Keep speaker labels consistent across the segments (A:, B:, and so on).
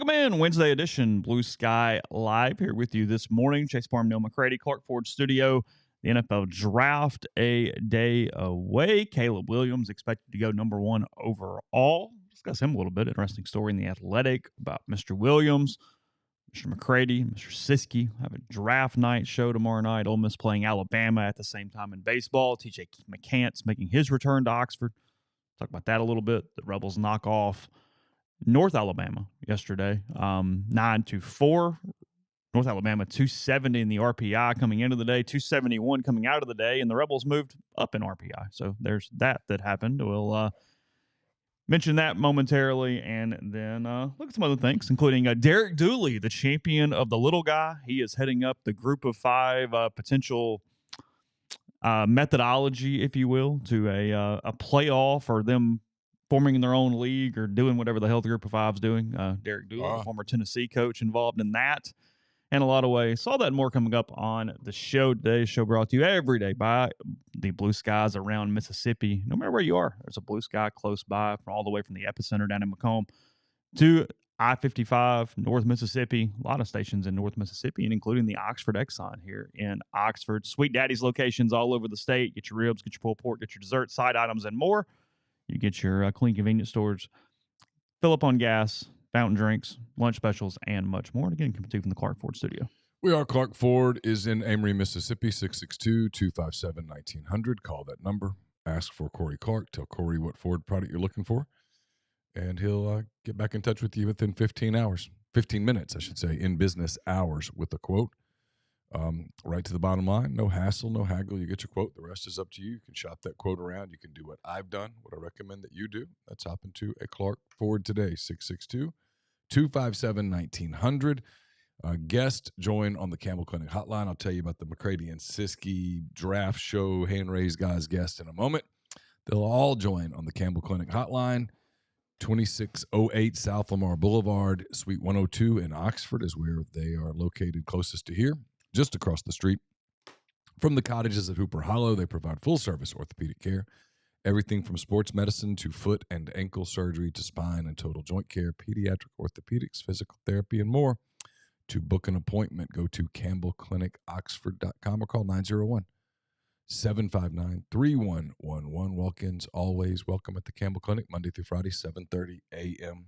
A: Welcome in Wednesday edition, Blue Sky Live here with you this morning. Chase Parham, Neal, McCready, Clark Ford Studio. The NFL draft a day away. Caleb Williams expected to go number one overall. Discuss him a little bit. Interesting story in The Athletic about Mr. Williams, Mr. McCready, Mr. Siskey. Have a draft night show tomorrow night. Ole Miss playing Alabama at the same time in baseball. TJ McCants making his return to Oxford. Talk about that a little bit. The Rebels knock off North Alabama yesterday, 9-4. North Alabama 270 in the RPI coming into the day, 271 coming out of the day, and the Rebels moved up in RPI. So there's that happened. We'll mention that momentarily, and then look at some other things, including Derek Dooley, the champion of the little guy. He is heading up the group of five potential methodology, if you will, to a playoff or them forming their own league or doing whatever the hell the group of five's doing. Derek Dooley, the former Tennessee coach, involved in that in a lot of ways. Saw that and more coming up on the show today. Show brought to you every day by the blue skies around Mississippi. No matter where you are, there's a blue sky close by, from all the way from the epicenter down in Macomb to I-55, North Mississippi. A lot of stations in North Mississippi, and including the Oxford Exxon here in Oxford. Sweet Daddy's locations all over the state. Get your ribs, get your pulled pork, get your dessert, side items, and more. You get your clean convenience stores, fill up on gas, fountain drinks, lunch specials, and much more. And again, coming to you from the Clark Ford Studio.
B: We are. Clark Ford is in Amory, Mississippi, 662-257-1900. Call that number. Ask for Corey Clark. Tell Corey what Ford product you're looking for, and he'll get back in touch with you within 15 minutes, I should say, in business hours with a quote. Right to the bottom line. No hassle, no haggle. You get your quote. The rest is up to you. You can shop that quote around. You can do what I've done, what I recommend that you do. Let's hop into a Clark Ford today, 662-257-1900. Guest join on the Campbell Clinic hotline. I'll tell you about the McCready and Siskey draft show hand-raised guys guest in a moment. They'll all join on the Campbell Clinic hotline. 2608 South Lamar Boulevard, Suite 102 in Oxford is where they are located closest to here. Just across the street from the cottages at Hooper Hollow. They provide full-service orthopedic care, everything from sports medicine to foot and ankle surgery to spine and total joint care, pediatric orthopedics, physical therapy, and more. To book an appointment, go to campbellclinicoxford.com or call 901-759-3111. Walk-ins always welcome at the Campbell Clinic, Monday through Friday, 7:30 a.m.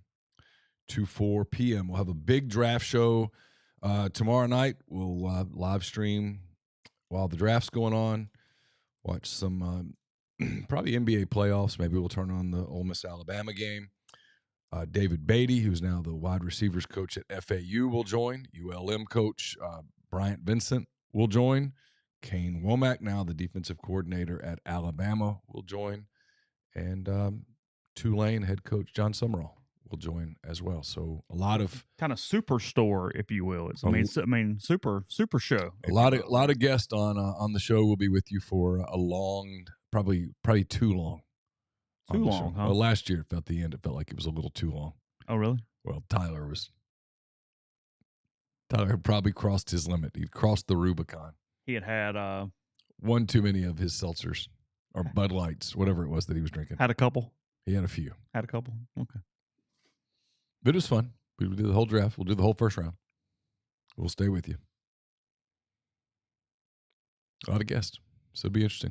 B: to 4 p.m. We'll have a big draft show tomorrow night. We'll live stream while the draft's going on. Watch some probably NBA playoffs. Maybe we'll turn on the Ole Miss Alabama game. David Beatty, who's now the wide receivers coach at FAU, will join. ULM coach Bryant Vincent will join. Kane Womack, now the defensive coordinator at Alabama, will join. And Tulane head coach John Summerall will join as well. So a lot of
A: kind of superstore, if you will. Super show.
B: A lot of guests on the show will be with you for a long, probably too long.
A: Too long, huh?
B: Well, last year at the end, it felt like it was a little too long.
A: Oh, really?
B: Well, Tyler had probably crossed his limit. He'd crossed the Rubicon.
A: He had
B: one too many of his seltzers or Bud Lights, whatever it was that he was drinking.
A: Had a couple.
B: He had a few.
A: Had a couple. Okay.
B: But it was fun. We'll do the whole draft. We'll do the whole first round. We'll stay with you. A lot of guests. So it'll be interesting.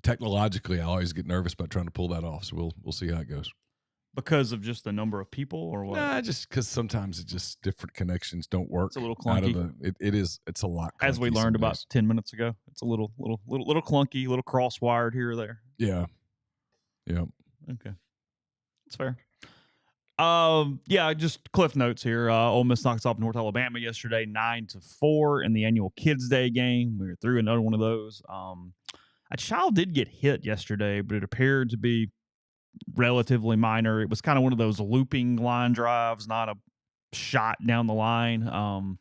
B: Technologically, I always get nervous about trying to pull that off. So we'll see how it goes.
A: Because of just the number of people, or what?
B: Nah, just because sometimes it just different connections don't work.
A: It's a little clunky.
B: It's a lot.
A: As we learned about 10 minutes ago, it's a little clunky, a little cross-wired here or there.
B: Yeah.
A: Okay, that's fair. Just cliff notes here. Ole Miss knocks off North Alabama yesterday, 9-4 in the annual Kids Day game. We were through another one of those. A child did get hit yesterday, but it appeared to be relatively minor. It was kind of one of those looping line drives, not a shot down the line.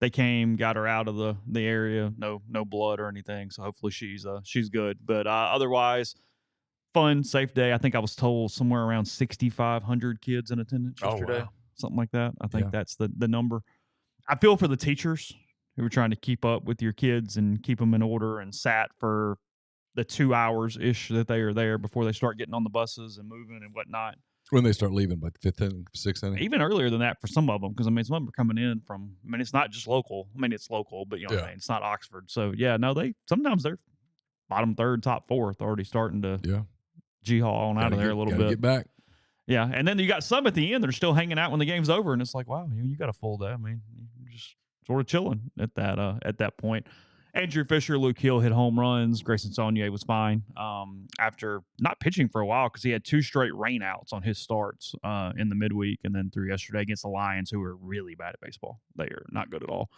A: They came, got her out of the area. No blood or anything. So hopefully she's good. But otherwise, fun, safe day. I think I was told somewhere around 6,500 kids in attendance yesterday.
B: Wow.
A: Something like that. I think that's the number. I feel for the teachers who were trying to keep up with your kids and keep them in order and sat for the 2 hours-ish that they are there before they start getting on the buses and moving and whatnot.
B: When they start leaving, like fifth inning, sixth inning.
A: Even earlier than that for some of them, because, I mean, some of them are coming in from – I mean, it's not just local. I mean, it's local, but you know what I mean? It's not Oxford. So, yeah, no, sometimes they're bottom third, top fourth, already starting to G-haul on out of there a little bit.
B: Get back.
A: Yeah, and then you got some at the end that are still hanging out when the game's over, and it's like, wow, you got a full day. I mean, you're just sort of chilling at that point. Andrew Fisher, Luke Hill hit home runs. Grayson Saunier was fine after not pitching for a while because he had 2 straight rainouts on his starts in the midweek and then through yesterday against the Lions, who are really bad at baseball. They are not good at all.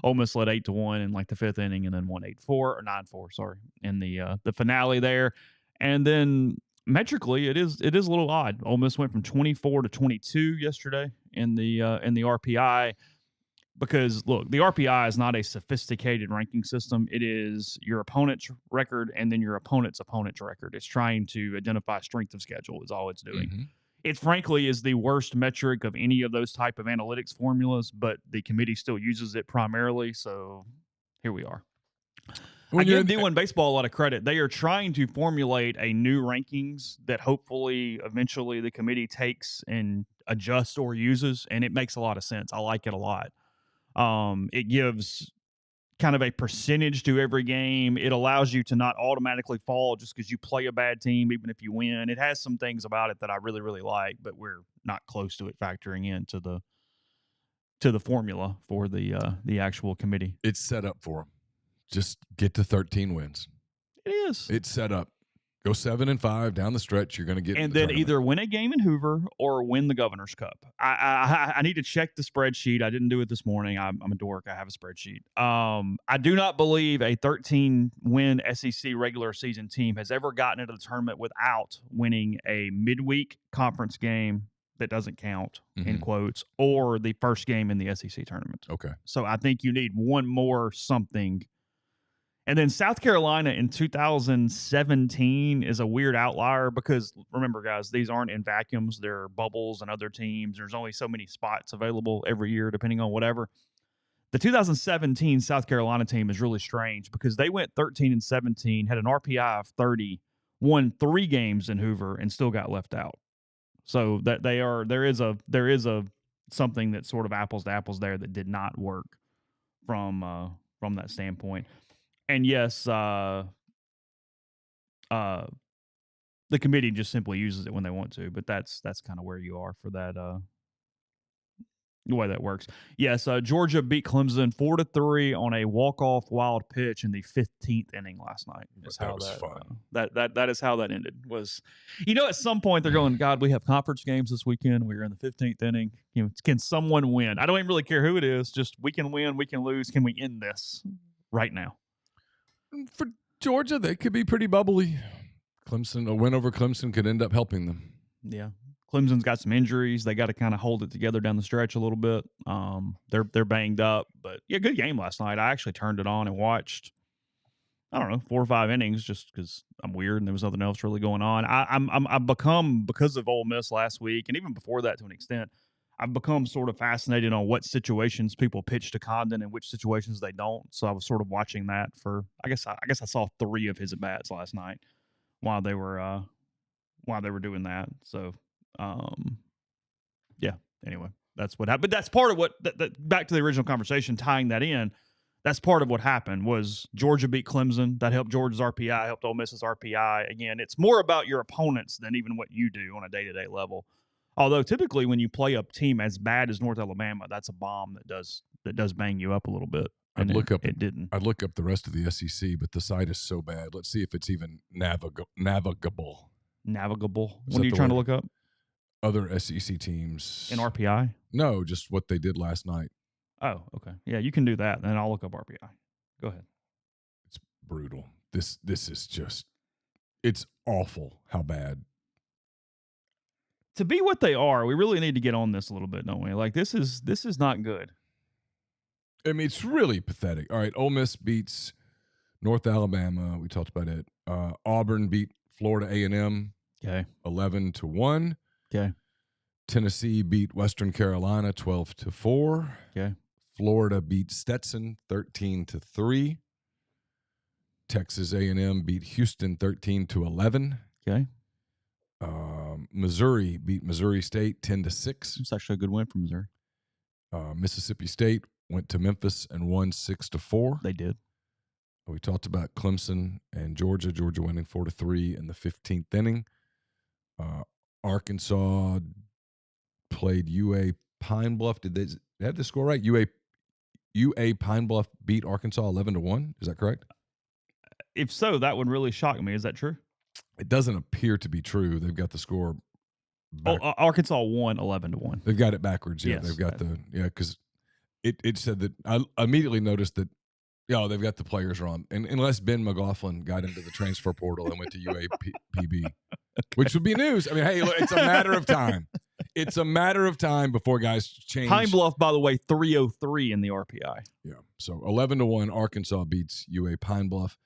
A: Ole Miss led 8-1 in like the 5th inning and then won 8-4 or 9-4, sorry, in the finale there. And then metrically, it is a little odd. Ole Miss went from 24 to 22 yesterday in the RPI. Because, look, the RPI is not a sophisticated ranking system. It is your opponent's record and then your opponent's record. It's trying to identify strength of schedule is all it's doing.
B: Mm-hmm.
A: It, frankly, is the worst metric of any of those type of analytics formulas, but the committee still uses it primarily, so here we are. I give D1 Baseball a lot of credit. They are trying to formulate a new rankings that hopefully eventually the committee takes and adjusts or uses, and it makes a lot of sense. I like it a lot. It gives kind of a percentage to every game. It allows you to not automatically fall just because you play a bad team, even if you win. It has some things about it that I really, really like, but we're not close to it factoring into the formula for the actual committee.
B: It's set up for them. Just get to 13 wins.
A: It is.
B: It's set up. Go 7-5 down the stretch. You're going to get,
A: and then either win a game in Hoover or win the Governor's Cup. I need to check the spreadsheet. I didn't do it this morning. I'm a dork. I have a spreadsheet. I do not believe a 13-win SEC regular season team has ever gotten into the tournament without winning a midweek conference game that doesn't count, in quotes, or the first game in the SEC tournament.
B: Okay.
A: So I think you need one more something. And then South Carolina in 2017 is a weird outlier because, remember, guys, these aren't in vacuums. They're bubbles and other teams. There's only so many spots available every year, depending on whatever. The 2017 South Carolina team is really strange because they went 13-17, had an RPI of 30, won 3 games in Hoover, and still got left out. So that there is a something that's sort of apples to apples there that did not work from that standpoint. And yes, the committee just simply uses it when they want to, but that's kind of where you are for that. The way that works. Yes, Georgia beat Clemson 4-3 on a walk-off wild pitch in the 15th inning last night.
B: That was fun.
A: That is how that ended. Was, at some point they're going, God, we have conference games this weekend. We're in the 15th inning. Can someone win? I don't even really care who it is. Just we can win, we can lose. Can we end this right now?
B: For Georgia, they could be pretty bubbly. A win over Clemson could end up helping them.
A: Yeah. Clemson's got some injuries. They got to kind of hold it together down the stretch a little bit. They're banged up, but yeah, good game last night. I actually turned it on and watched, I don't know, 4 or 5 innings just because I'm weird and there was nothing else really going on. I've become, because of Ole Miss last week and even before that to an extent, I've become sort of fascinated on what situations people pitch to Condon and which situations they don't. So I was sort of watching that for, I guess I saw 3 of his at bats last night while they were doing that. So. Yeah. Anyway, that's what happened. But that's part of what. Back to the original conversation, tying that in. That's part of what happened. Was Georgia beat Clemson? That helped Georgia's RPI. Helped Ole Miss's RPI. Again, it's more about your opponents than even what you do on a day-to-day level. Although typically, when you play a team as bad as North Alabama, that's a bomb that does bang you up a a little bit.
B: I'd look up
A: the
B: rest of the SEC, but the site is so bad. Let's see if it's even navigable.
A: Navigable. What are you trying to look up?
B: Other SEC teams.
A: In RPI?
B: No, just what they did last night.
A: Oh, okay. Yeah, you can do that, and I'll look up RPI. Go ahead.
B: It's brutal. This is just, it's awful how bad.
A: To be what they are, we really need to get on this a little bit, don't we? Like, this is not good.
B: I mean, it's really pathetic. All right, Ole Miss beats North Alabama. We talked about it. Auburn beat Florida A&M.
A: Okay.
B: 11-1.
A: Okay.
B: Tennessee beat Western Carolina 12-4.
A: Okay.
B: Florida beat Stetson 13-3. Texas A&M beat Houston 13-11.
A: Okay.
B: Missouri beat Missouri State 10-6.
A: It's actually a good win for Missouri.
B: Mississippi State went to Memphis and won 6-4.
A: They did.
B: We talked about Clemson and Georgia. Georgia winning 4-3 in the 15th inning. Arkansas played UA Pine Bluff. Did they have the score right? UA Pine Bluff beat Arkansas 11-1. Is that correct?
A: If so, that would really shock me. Is that true?
B: It doesn't appear to be true. They've got the score.
A: Arkansas won 11-1.
B: They've got it backwards. Yeah,
A: yes,
B: they've got because it said that I immediately noticed that. Yeah, they've got the players wrong, and unless Ben McLaughlin got into the transfer portal and went to UAPB, which would be news. I mean, hey, look, it's a matter of time. It's a matter of time before guys change.
A: Pine Bluff, by the way, 303 in the RPI.
B: Yeah, so 11-1, Arkansas beats UA Pine Bluff,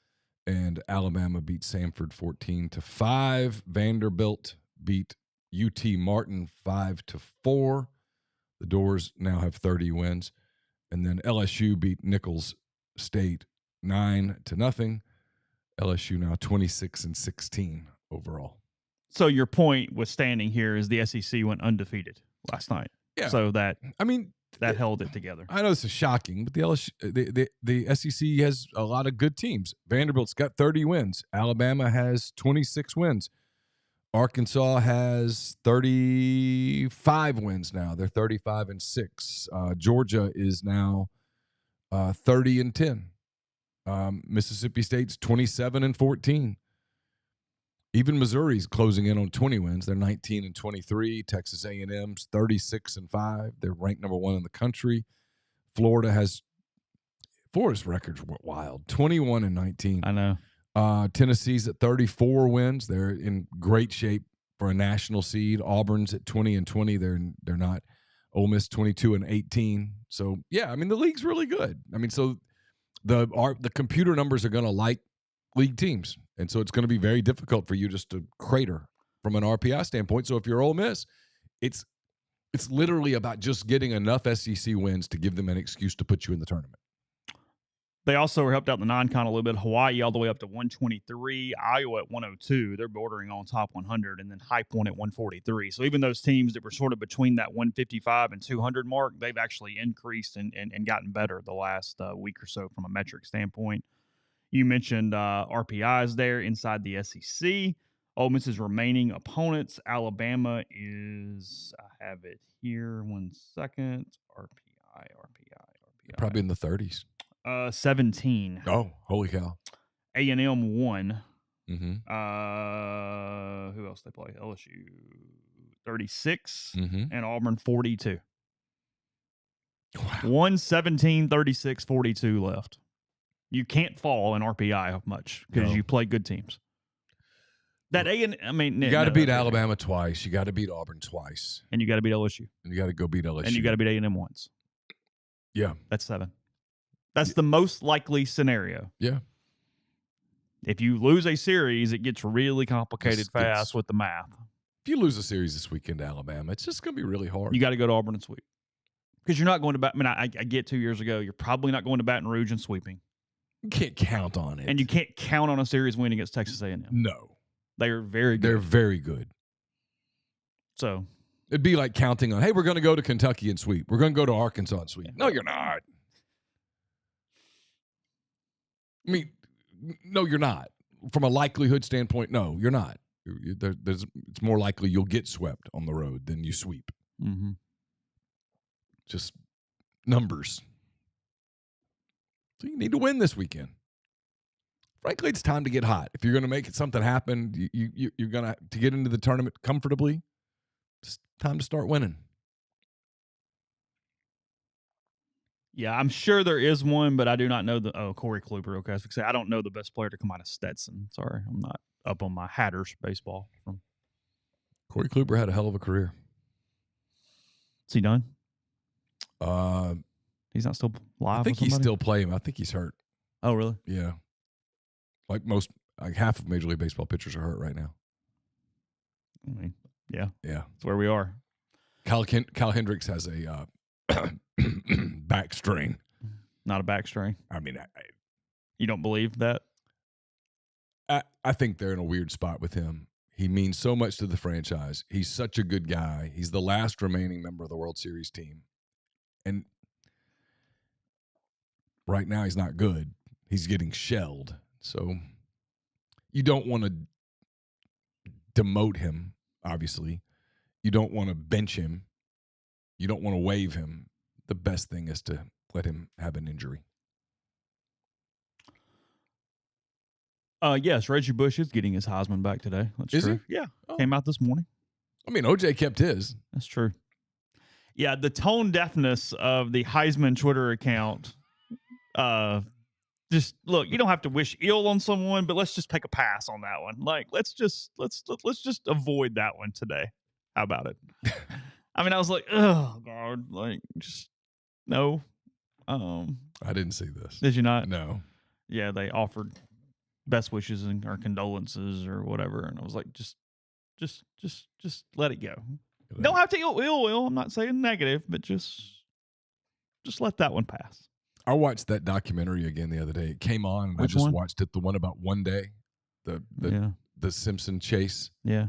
B: and Alabama beat Samford 14-5. Vanderbilt beat UT Martin 5-4. The Doors now have 30 wins, and then LSU beat Nicholls State 9-0. LSU now 26-16 overall.
A: So your point with standing here is the SEC went undefeated last night.
B: Yeah.
A: So that
B: that
A: held it together.
B: I know this is shocking, but the LSU, the SEC has a lot of good teams. Vanderbilt's got 30 wins. Alabama has 26 wins. Arkansas has 35 wins now. They're 35-6. Georgia is now 30-10. Mississippi State's 27-14. Even Missouri's closing in on 20 wins. They're 19-23. Texas A&M's 36-5. They're ranked number 1 in the country. Florida's records were wild. 21-19.
A: I know.
B: Tennessee's at 34 wins. They're in great shape for a national seed. Auburn's at 20-20. They're not. Ole Miss 22-18. So yeah, I mean the league's really good. I mean, so the computer numbers are going to like league teams, and so it's going to be very difficult for you just to crater from an RPI standpoint. So if you're Ole Miss, it's literally about just getting enough SEC wins to give them an excuse to put you in the tournament.
A: They also were helped out in the non-con a little bit. Hawaii all the way up to 123. Iowa at 102. They're bordering on top 100. And then Hype One at 143. So even those teams that were sort of between that 155 and 200 mark, they've actually increased and gotten better the last week or so from a metric standpoint. You mentioned RPIs there inside the SEC. Ole Miss's remaining opponents. Alabama is, I have it here, 1 second. RPI.
B: Probably in the 30s.
A: 17.
B: Oh, holy cow.
A: A&M 1.
B: Mm-hmm.
A: Who else they play? LSU 36
B: Mm-hmm.
A: and Auburn 42.
B: Wow.
A: 117, 36, 42 left. You can't fall in RPI much because you play good teams. You got to beat
B: Alabama twice. You got to beat Auburn twice.
A: And you got to beat LSU.
B: And you got to go beat LSU.
A: And you got to beat A&M once.
B: Yeah.
A: That's 7. That's the most likely scenario.
B: Yeah.
A: If you lose a series, it gets really complicated fast with the math.
B: If you lose a series this weekend to Alabama, it's just going to be really hard.
A: You got to go to Auburn and sweep. Because you're not going to I get 2 years ago, you're probably not going to Baton Rouge and sweeping.
B: You can't count on it.
A: And you can't count on a series win against Texas A&M.
B: No.
A: They are very good.
B: They're very good.
A: So
B: it'd be like counting on, hey, we're going to go to Kentucky and sweep. We're going to go to Arkansas and sweep. No, you're not. I mean, no, you're not. From a likelihood standpoint, no, you're not. It's more likely you'll get swept on the road than you sweep.
A: Mm-hmm.
B: Just numbers. So you need to win this weekend. Frankly, it's time to get hot. If you're going to make something happen, you're going to get into the tournament comfortably, it's time to start winning.
A: Yeah, I'm sure there is one, but I do not know Corey Kluber. Okay, I was going to say, I don't know the best player to come out of Stetson. Sorry, I'm not up on my Hatters baseball.
B: Corey Kluber had a hell of a career.
A: Is he done?
B: Uh,
A: He's not still live.
B: I think he's still playing. I think he's hurt.
A: Oh, really?
B: Yeah. Like half of Major League Baseball pitchers are hurt right now.
A: I mean, yeah.
B: Yeah.
A: That's where we are.
B: Kyle Hendricks has a back strain.
A: Not a back strain.
B: I mean,
A: you don't believe that?
B: I think they're in a weird spot with him. He means so much to the franchise. He's such a good guy. He's the last remaining member of the World Series team. And right now he's not good. He's getting shelled. So you don't want to demote him, obviously. You don't want to bench him. You don't want to waive him. The best thing is to let him have an injury.
A: Yes, Reggie Bush is getting his Heisman back today. That's
B: Is
A: true.
B: he?
A: Yeah.
B: Oh.
A: Came out this morning.
B: I mean, OJ kept his.
A: That's true. Yeah, the tone deafness of the Heisman Twitter account. Just look, you don't have to wish ill on someone, but let's just take a pass on that one. Like, let's just avoid that one today. How about it? I mean, I was like, oh God, like just no.
B: I didn't see this.
A: Did you not?
B: No.
A: Yeah, they offered best wishes and or condolences or whatever, and I was like, just let it go. Don't have to ill. I'm not saying negative, but just let that one pass.
B: I watched that documentary again the other day. It came on, and
A: Which
B: I just
A: one?
B: watched it. The one about one day, the Simpson chase.
A: Yeah.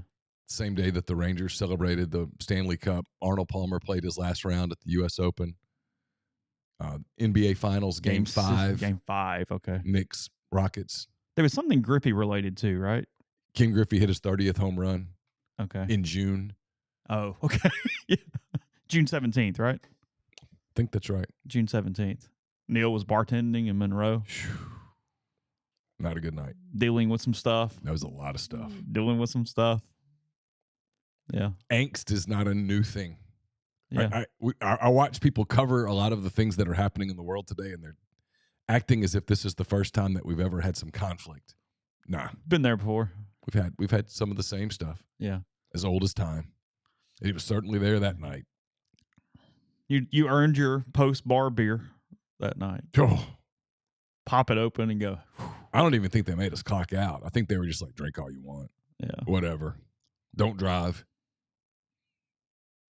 B: Same day that the Rangers celebrated the Stanley Cup. Arnold Palmer played his last round at the U.S. Open. NBA Finals, Game 5.
A: Game 5, okay.
B: Knicks, Rockets.
A: There was something Griffey related too, right?
B: Ken Griffey hit his 30th home run.
A: Okay.
B: In June.
A: Oh, okay. Yeah. June 17th, right?
B: I think that's right.
A: June 17th. Neal was bartending in Monroe.
B: Not a good night.
A: Dealing with some stuff.
B: That was a lot of stuff.
A: Yeah.
B: Angst is not a new thing.
A: Yeah.
B: I watch people cover a lot of the things that are happening in the world today, and they're acting as if this is the first time that we've ever had some conflict. Nah.
A: Been there before.
B: We've had some of the same stuff.
A: Yeah.
B: As old as time. It was certainly there that night.
A: You earned your post-bar beer that night.
B: Oh.
A: Pop it open and go.
B: I don't even think they made us clock out. I think they were just like, drink all you want.
A: Yeah.
B: Whatever. Don't drive.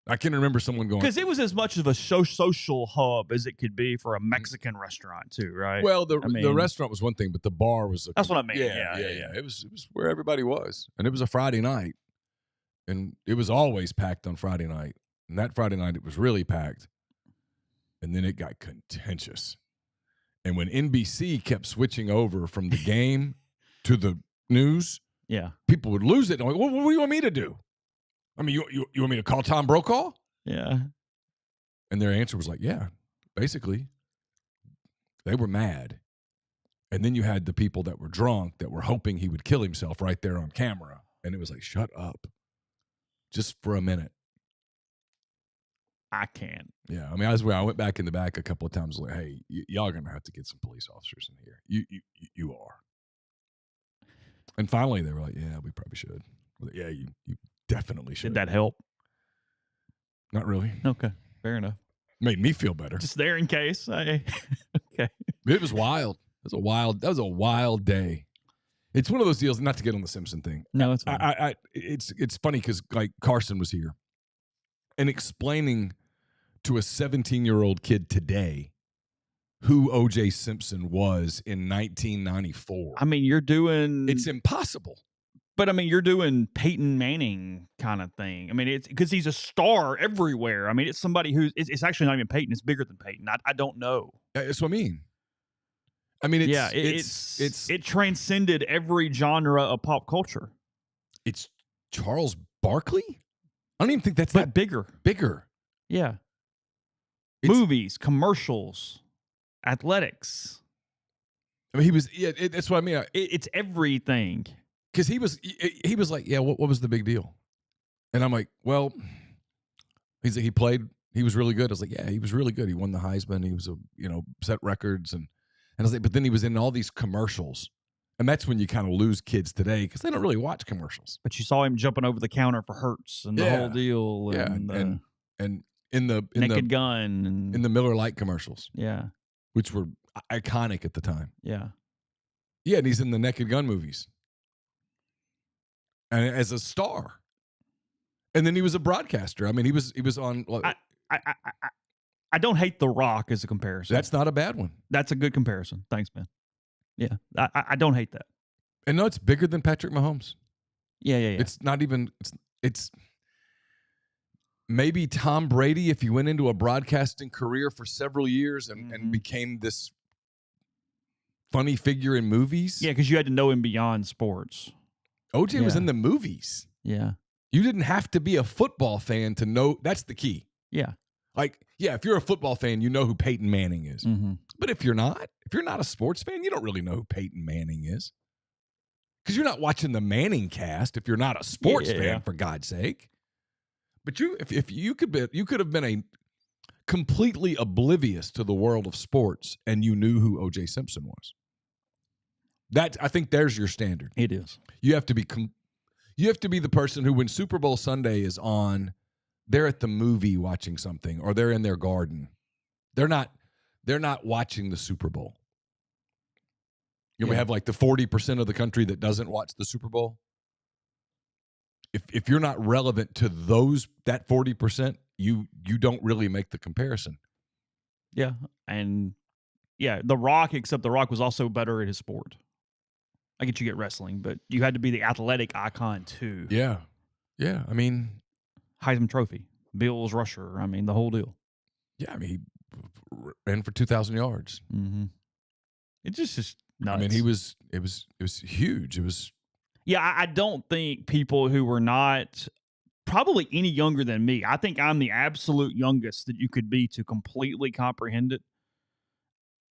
B: I can remember someone going.
A: Because it was as much of a social hub as it could be for a Mexican restaurant too, right?
B: Well, the restaurant was one thing, but the bar was.
A: That's what I mean.
B: Yeah. It was where everybody was. And it was a Friday night. And it was always packed on Friday night. And that Friday night, it was really packed. And then it got contentious. And when NBC kept switching over from the game to the news,
A: yeah,
B: people would lose it. I'm like, what do you want me to do? I mean, you want me to call Tom Brokaw?
A: Yeah.
B: And their answer was like, yeah, basically. They were mad. And then you had the people that were drunk that were hoping he would kill himself right there on camera. And it was like, shut up. Just for a minute.
A: I can't.
B: Yeah, I mean, I went back in the back a couple of times. Like, hey, y'all are gonna have to get some police officers in here. You are. And finally, they were like, yeah, we probably should. Like, yeah, you definitely should.
A: Did that help?
B: Not really.
A: Okay, fair enough.
B: Made me feel better.
A: Just there in case. Okay.
B: It was wild. That was a wild day. It's one of those deals. Not to get on the Simpson thing.
A: No, it's fine.
B: It's funny because like Carson was here and explaining to a 17-year-old kid today who O.J. Simpson was in 1994.
A: I mean, you're doing.
B: It's impossible.
A: But I mean, you're doing Peyton Manning kind of thing. I mean, it's because he's a star everywhere. I mean, it's somebody who's. It's actually not even Peyton. It's bigger than Peyton. I don't know.
B: That's what I mean. I mean,
A: it transcended every genre of pop culture.
B: It's Charles Barkley? I don't even think that's
A: that
B: bigger.
A: Yeah. Movies, commercials, athletics.
B: I mean, he was. Yeah, that's what I mean.
A: It's everything.
B: Because he was like, yeah, what was the big deal? And I'm like, well, he's like, he played. He was really good. I was like, yeah, he was really good. He won the Heisman. He was set records and I was like, but then he was in all these commercials. And that's when you kind of lose kids today because they don't really watch commercials.
A: But you saw him jumping over the counter for Hertz and the whole deal.
B: And in the
A: Naked Gun. And
B: in the Miller Lite commercials.
A: Yeah.
B: Which were iconic at the time.
A: Yeah.
B: Yeah, and he's in the Naked Gun movies. And as a star. And then he was a broadcaster. I mean, he was on.
A: I don't hate The Rock as a comparison.
B: That's not a bad one.
A: That's a good comparison. Thanks, man. Yeah, I don't hate that.
B: And no, it's bigger than Patrick Mahomes.
A: Yeah.
B: It's not even it's maybe Tom Brady if he went into a broadcasting career for several years and became this funny figure in movies.
A: Yeah, because you had to know him beyond sports.
B: OJ was in the movies.
A: Yeah.
B: You didn't have to be a football fan to know. That's the key.
A: Yeah.
B: Like, yeah, if you're a football fan, you know who Peyton Manning is.
A: Mm-hmm.
B: But if you're not a sports fan, you don't really know who Peyton Manning is. Because you're not watching the Manning cast if you're not a sports fan, for God's sake. But if you could have been a completely oblivious to the world of sports and you knew who O.J. Simpson was. I think there's your standard.
A: It is.
B: You have to be the person who, when Super Bowl Sunday is on, they're at the movie watching something, or they're in their garden. They're not watching the Super Bowl. We have like the 40% of the country that doesn't watch the Super Bowl. If you're not relevant to that 40%, you don't really make the comparison.
A: Yeah. And The Rock, except The Rock was also better at his sport. I get you get wrestling, but you had to be the athletic icon too.
B: Yeah. Yeah. I mean,
A: Heisman Trophy, Bills rusher. I mean, the whole deal.
B: Yeah. I mean, he ran for 2,000 yards.
A: Mm-hmm. It's just nuts.
B: I mean, it was huge. It was.
A: Yeah. I don't think people who were not probably any younger than me, I think I'm the absolute youngest that you could be to completely comprehend it.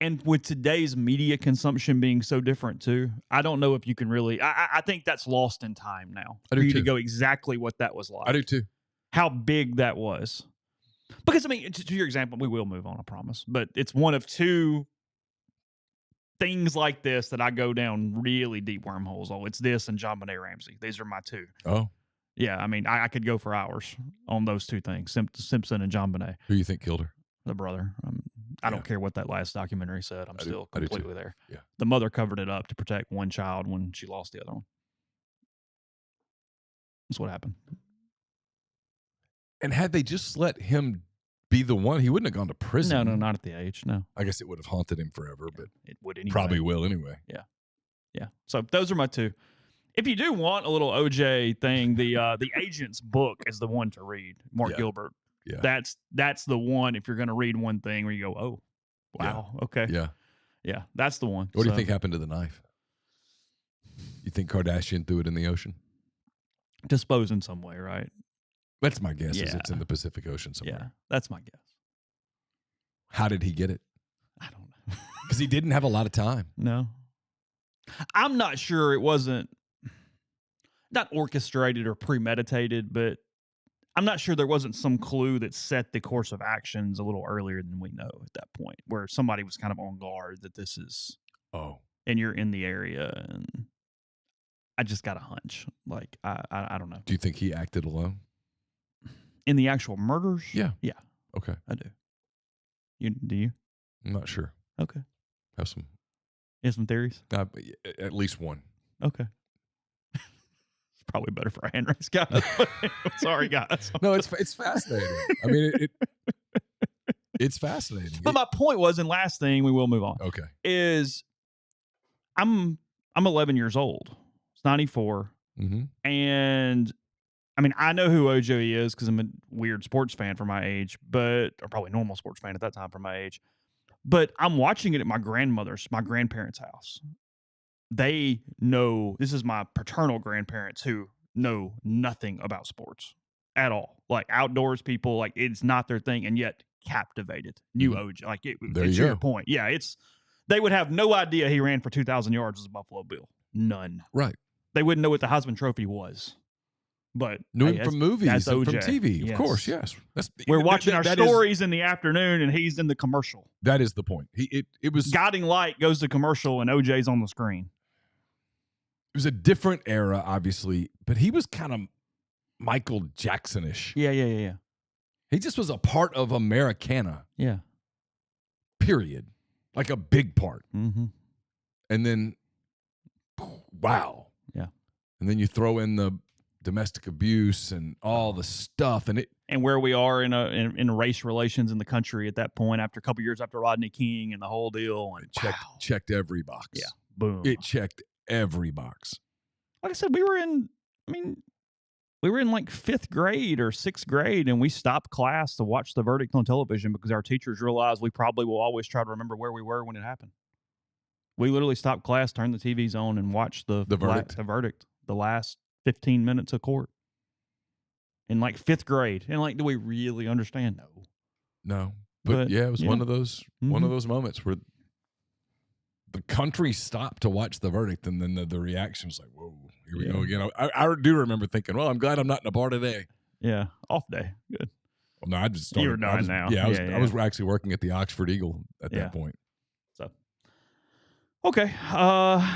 A: And with today's media consumption being so different too, I don't know if you can really. I think that's lost in time now for you to go exactly what that was like.
B: I do too.
A: How big that was. Because, I mean, to your example, we will move on, I promise. But it's one of two things like this that I go down really deep wormholes. Oh, it's this and John Benet Ramsey. These are my two.
B: Oh.
A: Yeah, I mean, I could go for hours on those two things, Simpson and John Benet.
B: Who do you think killed her?
A: The brother. I don't care what that last documentary said. I'm still completely there.
B: Yeah.
A: The mother covered it up to protect one child when she lost the other one. That's what happened.
B: And had they just let him be the one, he wouldn't have gone to prison.
A: No, not at the age. No.
B: I guess it would have haunted him forever, but
A: it would anyway.
B: Probably will anyway.
A: Yeah. Yeah. So those are my two. If you do want a little OJ thing, the Agent's book is the one to read. Mark Gilbert.
B: Yeah.
A: That's the one if you're going to read one thing where you go, oh, wow, okay.
B: Yeah.
A: Yeah, that's the one.
B: What do you think happened to the knife? You think Kardashian threw it in the ocean?
A: Dispose in some way, right?
B: That's my guess. Is it's in the Pacific Ocean somewhere.
A: Yeah, that's my guess.
B: How did he get it?
A: I don't know.
B: Because he didn't have a lot of time.
A: No. I'm not sure it wasn't not orchestrated or premeditated, but I'm not sure there wasn't some clue that set the course of actions a little earlier than we know at that point, where somebody was kind of on guard that this is, and you're in the area, and I just got a hunch. Like, I don't know.
B: Do you think he acted alone?
A: In the actual murders?
B: Yeah.
A: Yeah.
B: Okay.
A: I do. Do you?
B: I'm not sure.
A: Okay.
B: Have some.
A: You have some theories?
B: At least one.
A: Okay. Probably better for a hand race, guys. Sorry, guys.
B: No, it's fascinating. I mean, it's fascinating.
A: But my point was, and last thing, we will move on.
B: Okay.
A: Is I'm 11 years old. It's 94, and I mean I know who OJ is because I'm a weird sports fan for my age, or probably normal sports fan at that time for my age. But I'm watching it at my grandparents' house. They know, this is my paternal grandparents who know nothing about sports at all. Like outdoors people, like it's not their thing, and yet captivated. New OJ. Like it's your point. Yeah, they would have no idea he ran for 2,000 yards as a Buffalo Bill. None.
B: Right.
A: They wouldn't know what the Heisman Trophy was. But
B: knew him from movies,
A: that's OJ.
B: From TV.
A: Yes.
B: Of course, yes.
A: We're watching our stories in the afternoon, and he's in the commercial.
B: That is the point. It was
A: Guiding Light goes to commercial, and OJ's on the screen.
B: It was a different era, obviously, but he was kind of Michael Jackson-ish.
A: Yeah.
B: He just was a part of Americana.
A: Yeah.
B: Period. Like a big part.
A: Mm-hmm.
B: And then, wow.
A: Yeah.
B: And then you throw in the domestic abuse and all the stuff,
A: and where we are in race relations in the country at that point, after a couple years after Rodney King and the whole deal, and
B: it checked every box.
A: Yeah. Boom.
B: It checked every box.
A: Like I said, we were in I mean, we were in like 5th grade or 6th grade, and we stopped class to watch the verdict on television because our teachers realized we probably will always try to remember where we were when it happened. We literally stopped class, turned the TVs on, and watched the verdict, the last 15 minutes of court in like 5th grade. And like, do we really understand?
B: No. But yeah, it was one of those moments where the country stopped to watch the verdict, and then the reaction was like, whoa, here we go again. I do remember thinking, well, I'm glad I'm not in a bar today.
A: Yeah, off day. Good.
B: Well, no, I just started.
A: You were done now.
B: Yeah, I was actually working at the Oxford Eagle at that point.
A: So, okay.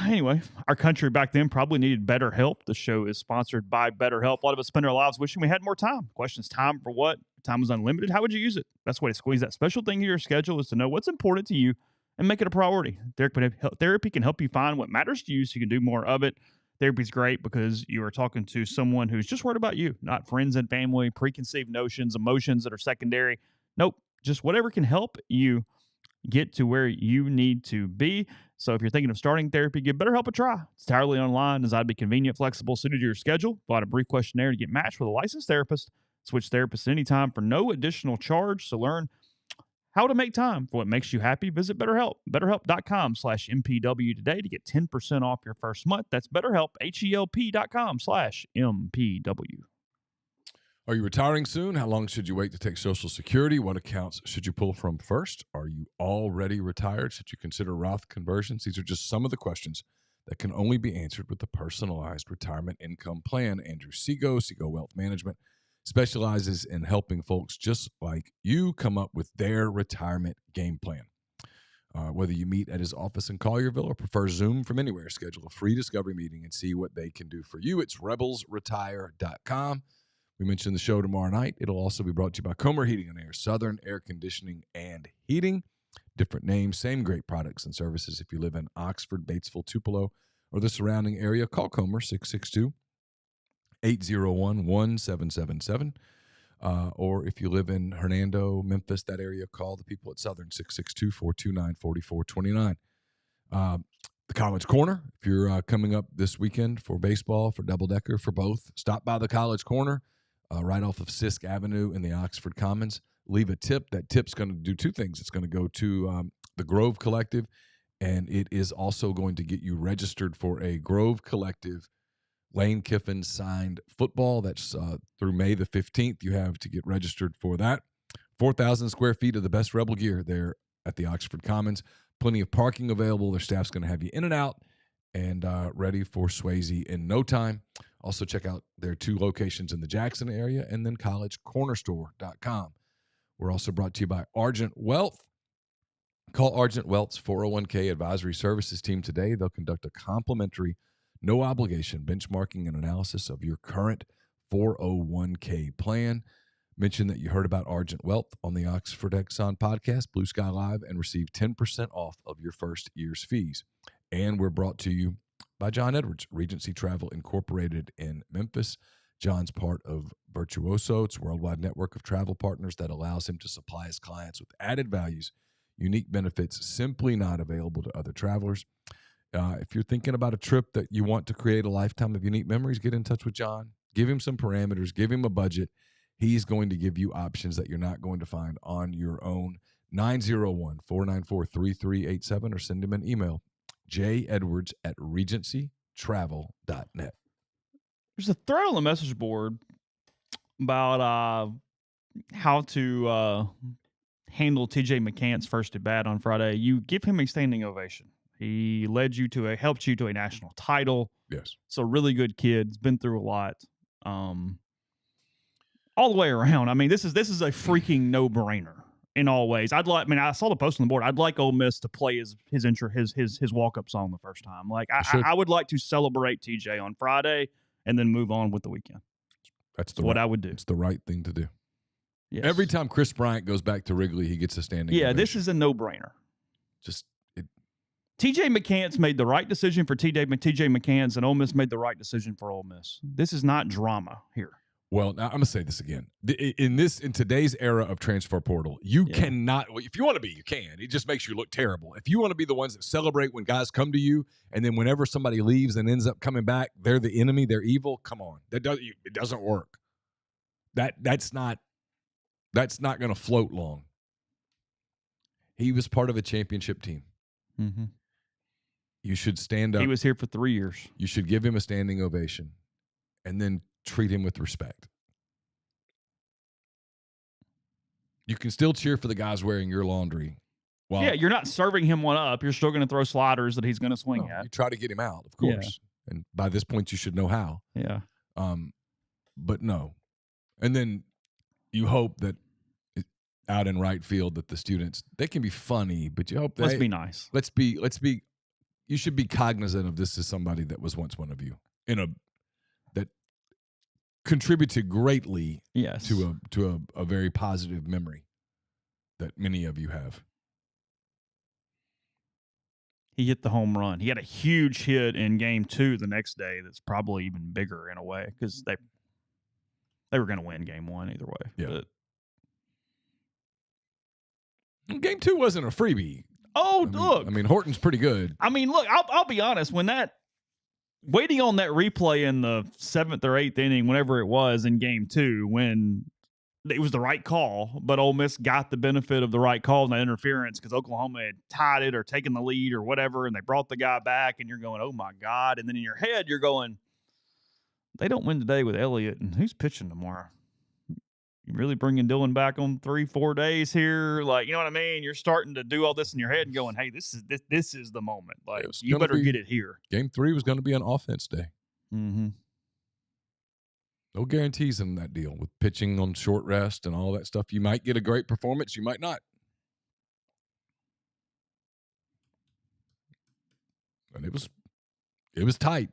A: Anyway, our country back then probably needed better help. The show is sponsored by BetterHelp. A lot of us spend our lives wishing we had more time. Question is, time for what? Time is unlimited. How would you use it? Best way to squeeze that special thing in your schedule is to know what's important to you and make it a priority. Therapy can help you find what matters to you so you can do more of it. Therapy is great because you are talking to someone who's just worried about you, not friends and family, preconceived notions, emotions that are secondary. Nope, just whatever can help you get to where you need to be. So if you're thinking of starting therapy, give BetterHelp a try. It's entirely online, designed to be convenient, flexible, suited to your schedule. Fill out a brief questionnaire to get matched with a licensed therapist. Switch therapists anytime for no additional charge. So learn how to make time for what makes you happy. Visit BetterHelp, BetterHelp.com/MPW today to get 10% off your first month. That's BetterHelp, HELP.com/MPW.
B: Are you retiring soon? How long should you wait to take Social Security? What accounts should you pull from first? Are you already retired? Should you consider Roth conversions? These are just some of the questions that can only be answered with the personalized retirement income plan. Andrew Sego Wealth Management, specializes in helping folks just like you come up with their retirement game plan. Whether you meet at his office in Collierville or prefer Zoom from anywhere, schedule a free discovery meeting and see what they can do for you. It's rebelsretire.com. We mentioned the show tomorrow night. It'll also be brought to you by Comer Heating and Air, Southern Air Conditioning and Heating. Different names, same great products and services. If you live in Oxford, Batesville, Tupelo, or the surrounding area, call Comer 662-801-1777. Or if you live in Hernando, Memphis, that area, call the people at Southern 662-429-4429. The College Corner, if you're coming up this weekend for baseball, for double-decker, for both, stop by the College Corner right off of Sisk Avenue in the Oxford Commons. Leave a tip. That tip's going to do two things. It's going to go to the Grove Collective, and it is also going to get you registered for a Grove Collective Lane Kiffin signed football. That's through May the 15th. You have to get registered for that. 4,000 square feet of the best Rebel gear there at the Oxford Commons. Plenty of parking available. Their staff's going to have you in and out and ready for Swayze in no time. Also, check out their 2 locations in the Jackson area and then collegecornerstore.com. We're also brought to you by Argent Wealth. Call Argent Wealth's 401k advisory services team today. They'll conduct a complimentary, no obligation benchmarking and analysis of your current 401k plan. Mention that you heard about Argent Wealth on the Oxford Exxon podcast, Blue Sky Live, and receive 10% off of your first year's fees. And we're brought to you by John Edwards, Regency Travel Incorporated in Memphis. John's part of Virtuoso. It's a worldwide network of travel partners that allows him to supply his clients with added values, unique benefits simply not available to other travelers. If you're thinking about a trip that you want to create a lifetime of unique memories, get in touch with John. Give him some parameters. Give him a budget. He's going to give you options that you're not going to find on your own. 901-494-3387 or send him an email, jedwards@regencytravel.net.
A: There's a thread on the message board about how to handle TJ McCant's first at bat on Friday. You give him a standing ovation. He helped you to a national title.
B: Yes.
A: So really good kid. He's been through a lot. All the way around. I mean, this is a freaking no-brainer in all ways. I saw the post on the board. I'd like Ole Miss to play his walk-up song the first time. Like I would like to celebrate TJ on Friday and then move on with the weekend.
B: That's
A: what I would do.
B: It's the right thing to do.
A: Yes.
B: Every time Chris Bryant goes back to Wrigley, he gets a standing ovation.
A: This is a no-brainer. TJ McCants made the right decision for TJ McCants, and Ole Miss made the right decision for Ole Miss. This is not drama here.
B: Well, now I'm gonna say this again. In today's era of transfer portal, you cannot. If you want to be, you can. It just makes you look terrible. If you want to be the ones that celebrate when guys come to you, and then whenever somebody leaves and ends up coming back, they're the enemy. They're evil. Come on, it doesn't work. That's not going to float long. He was part of a championship team.
A: Mm-hmm.
B: You should stand up.
A: He was here for 3 years.
B: You should give him a standing ovation, and then treat him with respect. You can still cheer for the guys wearing your laundry.
A: You're not serving him one up. You're still going to throw sliders that he's going to swing at.
B: You try to get him out, of course. Yeah. And by this point, you should know how.
A: Yeah.
B: But no. And then you hope that out in right field that the students, they can be funny, but you hope that
A: let's be nice.
B: Let's be. You should be cognizant of this as somebody that was once one of you that contributed greatly to a very positive memory that many of you have.
A: He hit the home run. He had a huge hit in game 2 the next day that's probably even bigger in a way because they were going to win game 1 either way.
B: Yeah. But game 2 wasn't a freebie.
A: Look.
B: I mean, Horton's pretty good.
A: I mean, look, I'll be honest. Waiting on that replay in the 7th or 8th inning, whenever it was in game 2, when it was the right call, but Ole Miss got the benefit of the right call and the interference because Oklahoma had tied it or taken the lead or whatever, and they brought the guy back, and you're going, oh, my God. And then in your head, you're going, they don't win today with Elliott, and who's pitching tomorrow? You really bringing Dylan back on 3-4 days here? Like, you know what I mean? You're starting to do all this in your head and going, hey, this is the moment. Like, you better get it here.
B: Game 3 was going to be an offense day.
A: Mm-hmm.
B: No guarantees in that deal with pitching on short rest and all that stuff. You might get a great performance. You might not. And it was tight.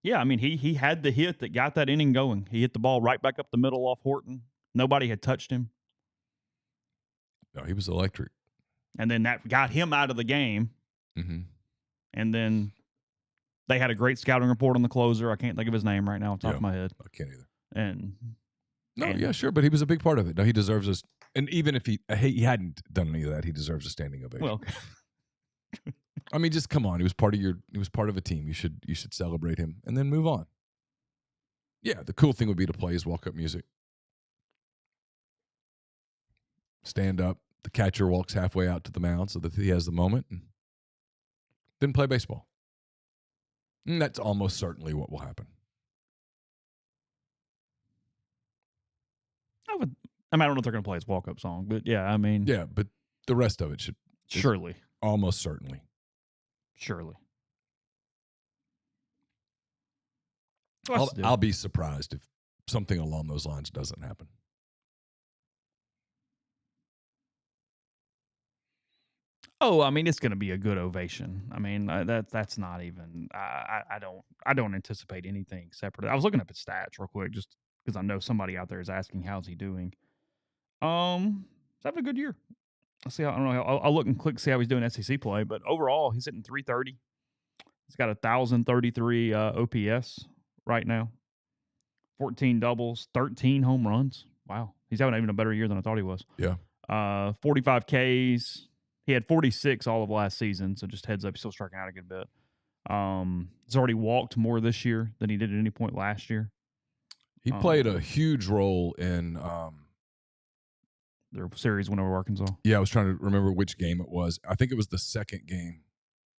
A: Yeah, I mean, he had the hit that got that inning going. He hit the ball right back up the middle off Horton. Nobody had touched him.
B: No, he was electric.
A: And then that got him out of the game.
B: Mm-hmm.
A: And then they had a great scouting report on the closer. I can't think of his name right now off the top of my head.
B: I can't either.
A: Yeah,
B: sure, but he was a big part of it. No, he deserves us. And even if he hadn't done any of that, he deserves a standing ovation.
A: Well,
B: I mean, just come on. He was part of a team. You should celebrate him and then move on. Yeah, the cool thing would be to play his walk-up music. Stand up. The catcher walks halfway out to the mound so that he has the moment, and then play baseball. And that's almost certainly what will happen.
A: I don't know if they're going to play his walk-up song, but yeah, I mean.
B: Yeah, but the rest of it should.
A: Surely.
B: Almost certainly.
A: Surely.
B: I'll be surprised if something along those lines doesn't happen.
A: Oh, I mean, it's going to be a good ovation. I mean, that's not even. I don't anticipate anything separate. I was looking up his stats real quick, just because I know somebody out there is asking how's he doing. He's having a good year. I don't know. I'll look and click see how he's doing SEC play, but overall he's hitting 330. He's got 1,033 OPS right now. 14 doubles, 13 home runs. Wow, he's having even a better year than I thought he was.
B: Yeah.
A: 45 Ks. He had 46 all of last season, so just heads up, he's still striking out a good bit. He's already walked more this year than he did at any point last year.
B: He played a huge role in
A: their series win over Arkansas.
B: Yeah, I was trying to remember which game it was. I think it was the second game.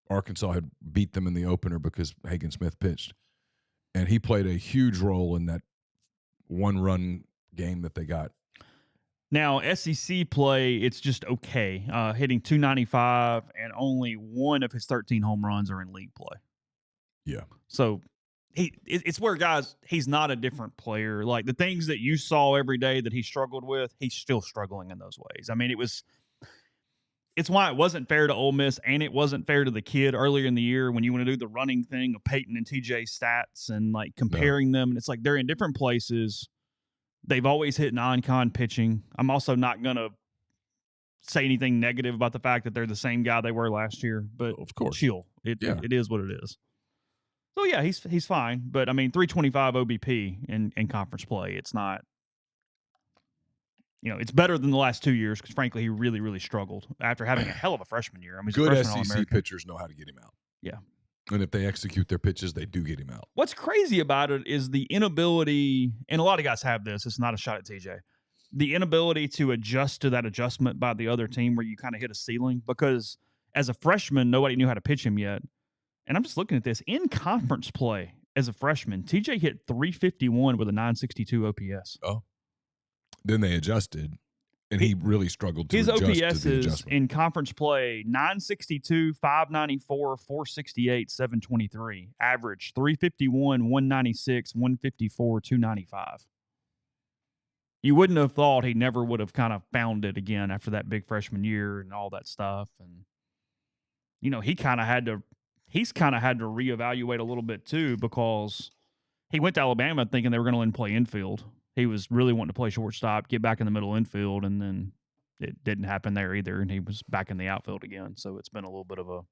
B: Arkansas had beat them in the opener because Hagen Smith pitched. And he played a huge role in that one-run game that they got.
A: Now, SEC play, it's just okay. Hitting 295, and only one of his 13 home runs are in league play.
B: Yeah.
A: So it's where, guys, he's not a different player. Like, the things that you saw every day that he struggled with, he's still struggling in those ways. I mean, it's why it wasn't fair to Ole Miss, and it wasn't fair to the kid earlier in the year when you want to do the running thing of Peyton and TJ stats and, like, comparing them. And it's like they're in different places. They've always hit non-con pitching. I'm also not going to say anything negative about the fact that they're the same guy they were last year, but
B: of course,
A: chill. It is what it is. So yeah, he's fine, but I mean, 325 OBP in conference play. It's not, it's better than the last 2 years because frankly, he really really struggled after having a hell of a freshman year. I mean, he's a
B: Good
A: freshman
B: SEC
A: All-American.
B: pitchers know how to get him out.
A: Yeah.
B: And if they execute their pitches, they do get him out.
A: What's crazy about it is the inability, and a lot of guys have this. It's not a shot at TJ. The inability to adjust to that adjustment by the other team where you kind of hit a ceiling because as a freshman, nobody knew how to pitch him yet. And I'm just looking at this in conference play as a freshman. TJ hit 351 with a 962 OPS.
B: Oh, then they adjusted, and he really struggled to
A: his
B: adjust
A: OPS
B: to the
A: is
B: adjustment.
A: in conference play 962, 594, 468, 723. Average 351, 196, 154, 295. You wouldn't have thought he never would have kind of found it again after that big freshman year and all that stuff. And, he's kind of had to reevaluate a little bit too because he went to Alabama thinking they were going to let him play infield. He was really wanting to play shortstop, get back in the middle infield, and then it didn't happen there either, and he was back in the outfield again. So it's been a little bit of a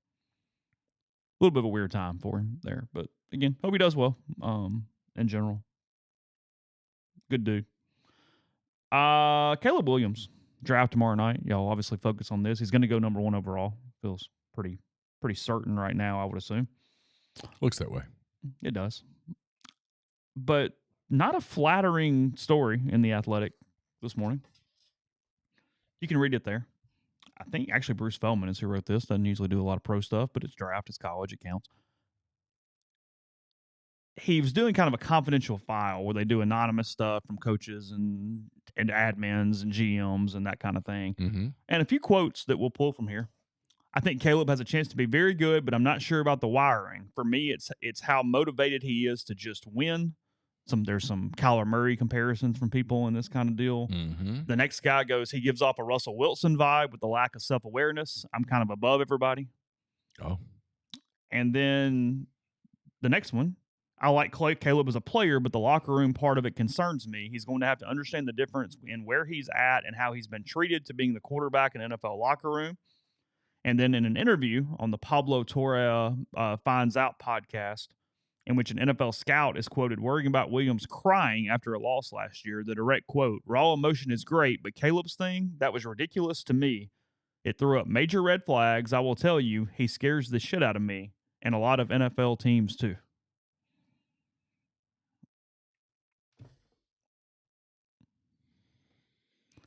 A: weird time for him there. But again, hope he does well. In general, good dude. Caleb Williams draft tomorrow night. Y'all obviously focus on this. He's going to go number 1 overall. Feels pretty certain right now, I would assume.
B: Looks that way.
A: It does. But not a flattering story in The Athletic this morning. You can read it there. I think actually Bruce Feldman is who wrote this. Doesn't usually do a lot of pro stuff, but it's draft, it's college, it counts. He was doing kind of a confidential file where they do anonymous stuff from coaches and admins and GMs and that kind of thing.
B: Mm-hmm.
A: And a few quotes that we'll pull from here. I think Caleb has a chance to be very good, but I'm not sure about the wiring. For me, it's how motivated he is to just win. There's some Kyler Murray comparisons from people in this kind of deal.
B: Mm-hmm.
A: The next guy goes, he gives off a Russell Wilson vibe with the lack of self-awareness. I'm kind of above everybody.
B: Oh.
A: And then the next one, I like Caleb as a player, but the locker room part of it concerns me. He's going to have to understand the difference in where he's at and how he's been treated to being the quarterback in an NFL locker room. And then in an interview on the Pablo Torre Finds Out podcast, in which an NFL scout is quoted worrying about Williams crying after a loss last year, the direct quote, "Raw emotion is great, but Caleb's thing, that was ridiculous to me. It threw up major red flags. I will tell you, he scares the shit out of me and a lot of NFL teams too."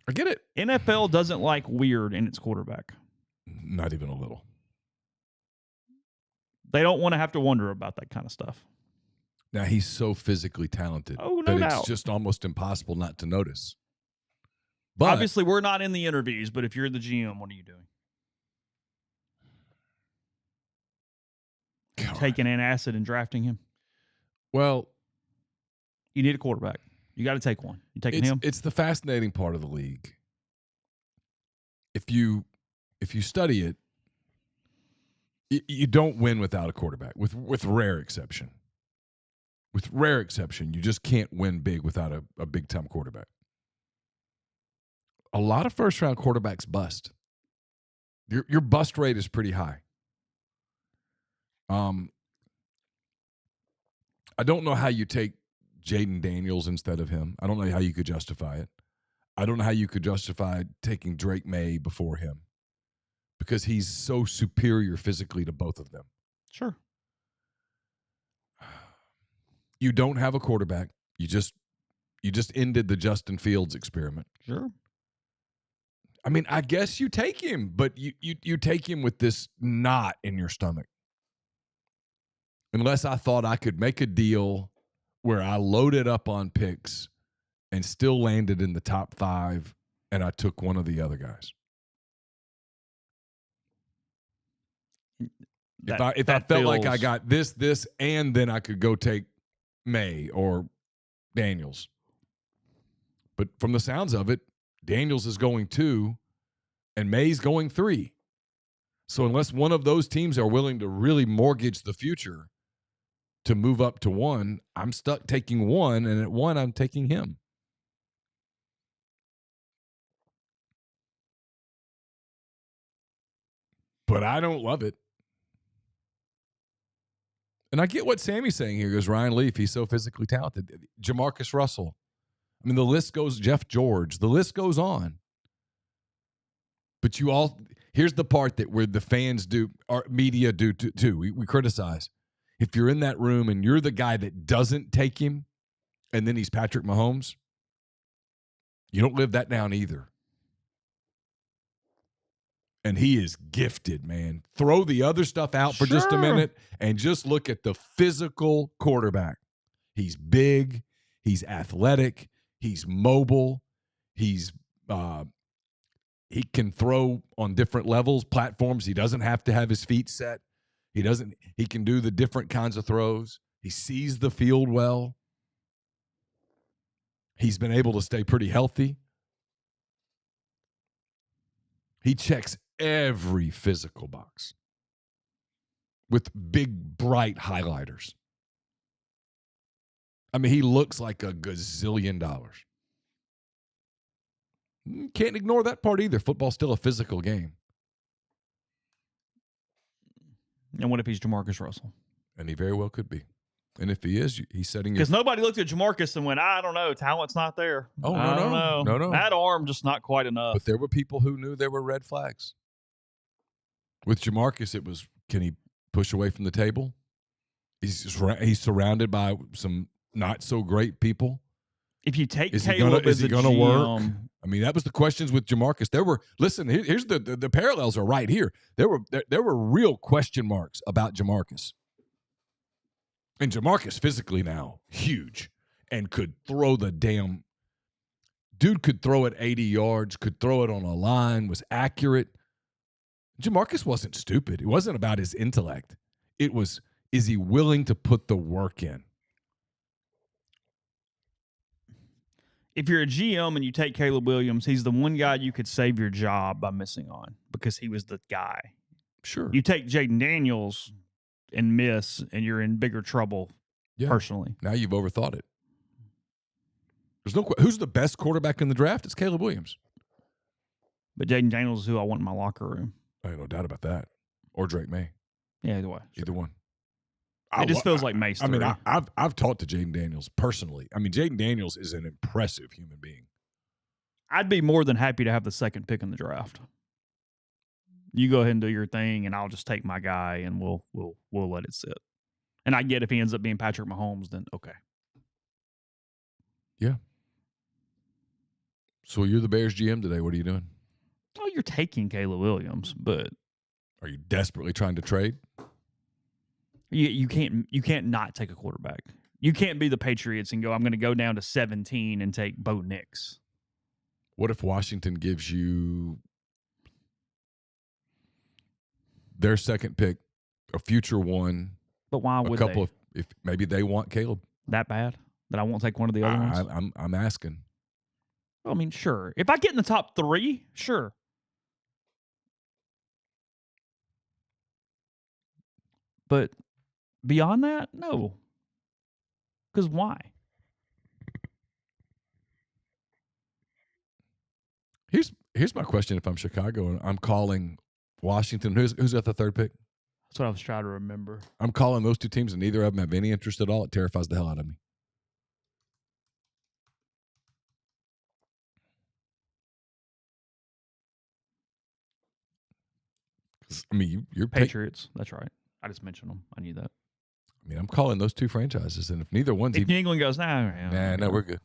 B: I get it.
A: NFL doesn't like weird in its quarterback.
B: Not even a little.
A: They don't want to have to wonder about that kind of stuff.
B: Now, he's so physically talented
A: Oh, no
B: that
A: doubt.
B: it's just almost impossible not to notice. But
A: obviously, we're not in the interviews, but if you're the GM, what are you doing? Taking an acid and drafting him?
B: Well,
A: you need a quarterback. You got to take one. You taking him?
B: It's the fascinating part of the league. If you study it, you don't win without a quarterback, with rare exception. With rare exception, you just can't win big without a big-time quarterback. A lot of first-round quarterbacks bust. Your bust rate is pretty high. I don't know how you take Jaden Daniels instead of him. I don't know how you could justify it. I don't know how you could justify taking Drake May before him because he's so superior physically to both of them.
A: Sure.
B: You don't have a quarterback. You just ended the Justin Fields experiment.
A: Sure.
B: I mean, I guess you take him, but you take him with this knot in your stomach. Unless I thought I could make a deal where I loaded up on picks and still landed in the top 5, and I took one of the other guys. If I felt like I got this, and then I could go take May or Daniels. But from the sounds of it, Daniels is going 2, and May's going 3. So unless one of those teams are willing to really mortgage the future to move up to 1, I'm stuck taking 1, and at 1, I'm taking him. But I don't love it. And I get what Sammy's saying here. Goes Ryan Leaf. He's so physically talented. Jamarcus Russell. I mean, the list goes. Jeff George. The list goes on. But here's the part that where the fans do, our media do too. We criticize. If you're in that room and you're the guy that doesn't take him, and then he's Patrick Mahomes, you don't live that down either. And he is gifted, man. Throw the other stuff out for just a minute and just look at the physical quarterback. He's big. He's athletic. He's mobile. He can throw on different levels, platforms. He doesn't have to have his feet set. He can do the different kinds of throws. He sees the field well. He's been able to stay pretty healthy. He checks every physical box with big, bright highlighters. I mean, he looks like a gazillion dollars. Can't ignore that part either. Football's still a physical game.
A: And what if he's Jamarcus Russell?
B: And he very well could be. And if he is, he's setting
A: because nobody looked at Jamarcus and went, I don't know, talent's not there.
B: Oh, no,
A: I don't know.
B: No.
A: That arm just not quite enough.
B: But there were people who knew there were red flags. With Jamarcus, it was, can he push away from the table? He's surrounded by some not so great people.
A: If you take
B: is
A: Caleb
B: he going to work?
A: GM,
B: I mean, that was the questions with Jamarcus. There were, listen, here's the parallels are right here. There were real question marks about Jamarcus. And Jamarcus physically now, huge, and could throw the damn – dude could throw it 80 yards, could throw it on a line, was accurate. Jamarcus wasn't stupid. It wasn't about his intellect. It was, is he willing to put the work in?
A: if you're a GM and you take Caleb Williams, he's the one guy you could save your job by missing on because he was the guy.
B: Sure.
A: You take Jaden Daniels and miss, and you're in bigger trouble personally.
B: Now you've overthought it. There's no who's the best quarterback in the draft? It's Caleb Williams.
A: But Jaden Daniels is who I want in my locker room.
B: I have no doubt about that. Or Drake May.
A: Yeah, either way.
B: Either one.
A: It just feels like Mace.
B: I mean, I've talked to Jaden Daniels personally. I mean, Jaden Daniels is an impressive human being.
A: I'd be more than happy to have the second pick in the draft. You go ahead and do your thing, and I'll just take my guy, and we'll let it sit. And I get if he ends up being Patrick Mahomes, then okay.
B: Yeah. So you're the Bears GM today. What are you doing?
A: Oh, you're taking Caleb Williams, but
B: are you desperately trying to trade?
A: You can't not take a quarterback. You can't be the Patriots and go, I'm going to go down to 17 and take Bo Nix.
B: What if Washington gives you their second pick, a future one?
A: But why would
B: they?
A: If
B: maybe they want Caleb
A: that bad that I won't take one of the other ones.
B: I'm asking.
A: I mean, sure. If I get in the top 3, sure. But beyond that, no. Because why?
B: Here's my question. If I'm Chicago and I'm calling Washington, who's got the third pick?
A: That's what I was trying to remember.
B: I'm calling those two teams, and neither of them have any interest at all. It terrifies the hell out of me. I mean, you're
A: Patriots. That's right. I just mentioned them. I knew that.
B: I mean, I'm calling those two franchises, and if neither one's
A: New England goes,
B: no, we're good.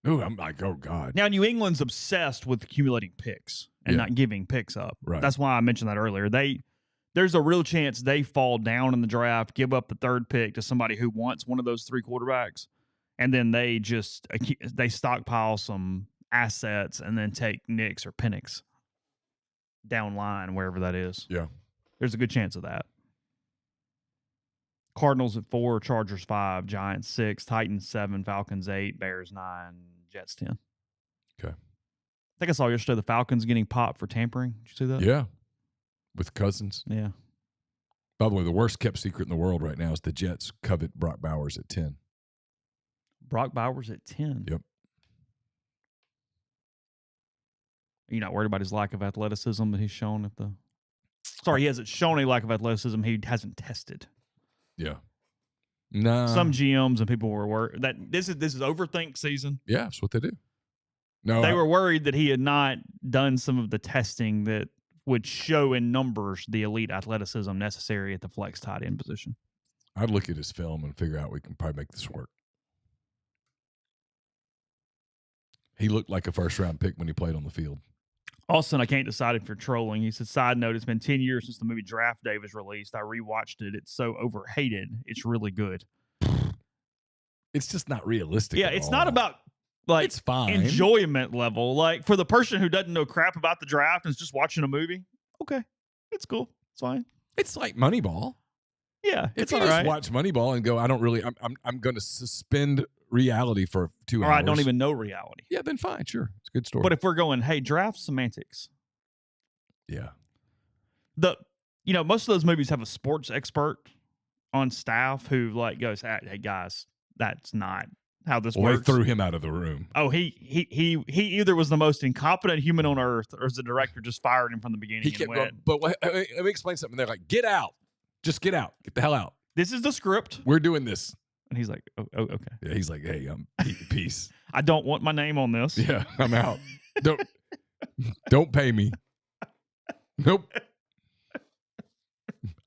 B: Ooh, I'm like, oh God.
A: Now New England's obsessed with accumulating picks and not giving picks up.
B: Right.
A: That's why I mentioned that earlier. There's a real chance they fall down in the draft, give up the third pick to somebody who wants one of those 3 quarterbacks, and then they stockpile some assets and then take Nix or Penix down line, wherever that is.
B: Yeah.
A: There's a good chance of that. Cardinals at 4, Chargers 5, Giants 6, Titans 7, Falcons 8, Bears 9, Jets 10.
B: Okay.
A: I think I saw yesterday the Falcons getting popped for tampering. Did you see that?
B: Yeah. With Cousins.
A: Yeah.
B: By the way, the worst kept secret in the world right now is the Jets covet Brock Bowers at 10.
A: Brock Bowers at 10?
B: Yep.
A: Are you not worried about his lack of athleticism that he's shown at the – sorry, he hasn't shown any lack of athleticism. He hasn't tested.
B: Yeah. Nah.
A: Some GMs and people were worried that this is overthink season.
B: Yeah, that's what they do. No,
A: They were worried that he had not done some of the testing that would show in numbers the elite athleticism necessary at the flex tight end position.
B: I'd look at his film and figure out we can probably make this work. He looked like a first-round pick when he played on the field.
A: Austin, I can't decide if you're trolling. He said, side note, it's been 10 years since the movie Draft Day was released. I rewatched it. It's so overhated. It's really good.
B: It's just not realistic.
A: Yeah, it's not about like
B: it's fine.
A: Enjoyment level. Like for the person who doesn't know crap about the draft and is just watching a movie, okay, it's cool. It's fine.
B: It's like Moneyball.
A: Yeah,
B: If
A: it's
B: you
A: all
B: just
A: right.
B: watch Moneyball and go, I'm going to suspend reality for 2 hours.
A: Or I don't even know reality.
B: Yeah, then fine, sure, it's a good story.
A: But if we're going, hey, draft semantics.
B: Yeah,
A: Most of those movies have a sports expert on staff who like goes, hey guys, that's not how this
B: well,
A: works.
B: they threw him out of the room.
A: Oh, he either was the most incompetent human on earth, or the director just fired him from the beginning.
B: He kept going, but let me explain something. They're like, get out, just get out, get the hell out.
A: This is the script.
B: We're doing this.
A: And he's like, oh okay.
B: Yeah, he's like, hey, peace.
A: I don't want my name on this.
B: Yeah, I'm out. Don't pay me. Nope.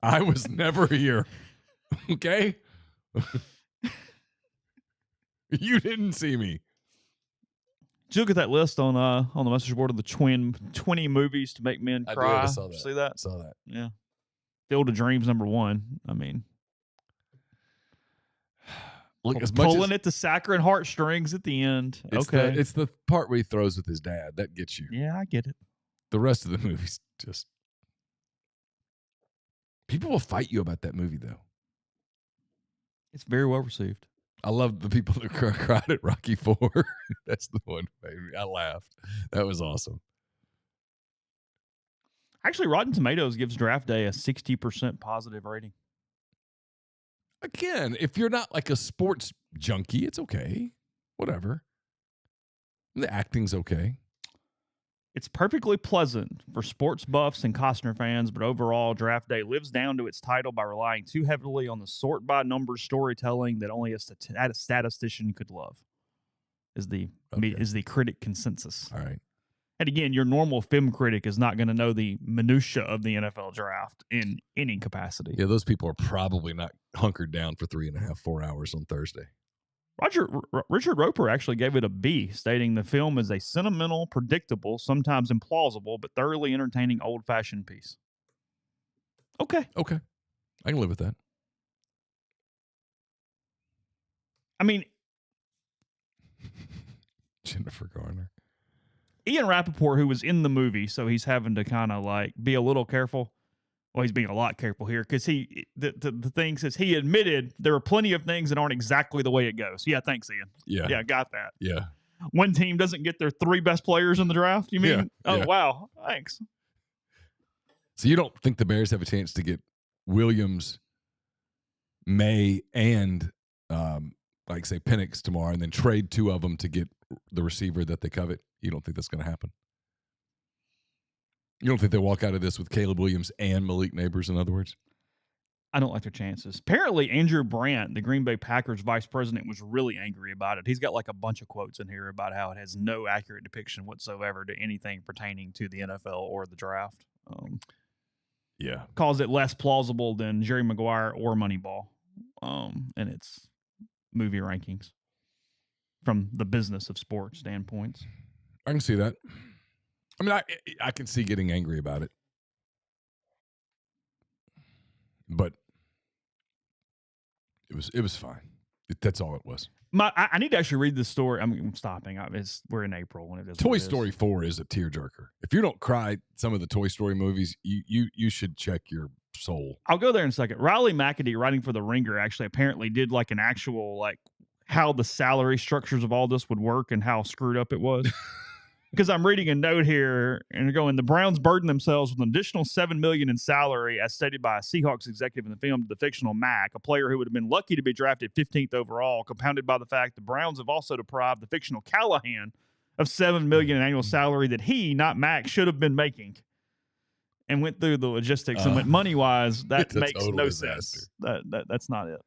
B: I was never here. Okay? You didn't see me.
A: Did you look at that list on the message board of the 20 movies to make men cry?
B: I saw that.
A: See that?
B: I saw that.
A: Yeah. Field of Dreams #1. I mean,
B: look, as much
A: pulling
B: as,
A: at the saccharine heartstrings at the end. Okay.
B: It's the part where he throws with his dad. That gets you.
A: Yeah, I get it.
B: The rest of the movie's just... People will fight you about that movie, though.
A: It's very well received.
B: I love the people that cried at Rocky IV. That's the one, baby. I laughed. That was awesome.
A: Actually, Rotten Tomatoes gives Draft Day a 60% positive rating.
B: Again, if you're not like a sports junkie, it's okay. Whatever. The acting's okay.
A: It's perfectly pleasant for sports buffs and Costner fans, but overall, Draft Day lives down to its title by relying too heavily on the sort-by-numbers storytelling that only a statistician could love, is the critic consensus.
B: All right.
A: And again, your normal film critic is not going to know the minutia of the NFL draft in any capacity.
B: Yeah, those people are probably not hunkered down for 3.5, 4 hours on Thursday.
A: Richard Roper actually gave it a B, stating the film is a sentimental, predictable, sometimes implausible, but thoroughly entertaining old-fashioned piece. Okay.
B: I can live with that.
A: I mean,
B: Jennifer Garner.
A: Ian Rappaport, who was in the movie, so he's having to kind of like be a little careful. Well, he's being a lot careful here because the thing says he admitted there are plenty of things that aren't exactly the way it goes. Yeah, thanks, Ian.
B: Yeah,
A: got that.
B: Yeah.
A: One team doesn't get their 3 best players in the draft. You mean?
B: Yeah,
A: Oh,
B: yeah.
A: wow. Thanks.
B: So you don't think the Bears have a chance to get Williams, May, and like say Penix tomorrow, and then trade 2 of them to get the receiver that they covet? You don't think that's going to happen? You don't think they walk out of this with Caleb Williams and Malik Neighbors, in other words?
A: I don't like their chances. Apparently, Andrew Brandt, the Green Bay Packers vice president, was really angry about it. He's got like a bunch of quotes in here about how it has no accurate depiction whatsoever to anything pertaining to the NFL or the draft.
B: Yeah.
A: Calls it less plausible than Jerry Maguire or Moneyball in its movie rankings from the business of sports standpoints.
B: I can see that. I mean, I can see getting angry about it. But it was fine. That's all it was.
A: I need to actually read this story. I'm stopping. We're in April when it is.
B: Toy Story 4 is a tearjerker. If you don't cry some of the Toy Story movies, you should check your soul.
A: I'll go there in a second. Riley McCready, writing for The Ringer, actually apparently did like an actual like how the salary structures of all this would work and how screwed up it was. Because I'm reading a note here and they're going, the Browns burden themselves with an additional $7 million in salary, as stated by a Seahawks executive in the film, to the fictional Mac, a player who would have been lucky to be drafted 15th overall, compounded by the fact the Browns have also deprived the fictional Callahan of $7 million in annual salary that he, not Mac, should have been making. And went through the logistics and went money-wise, that makes no sense. That's not it.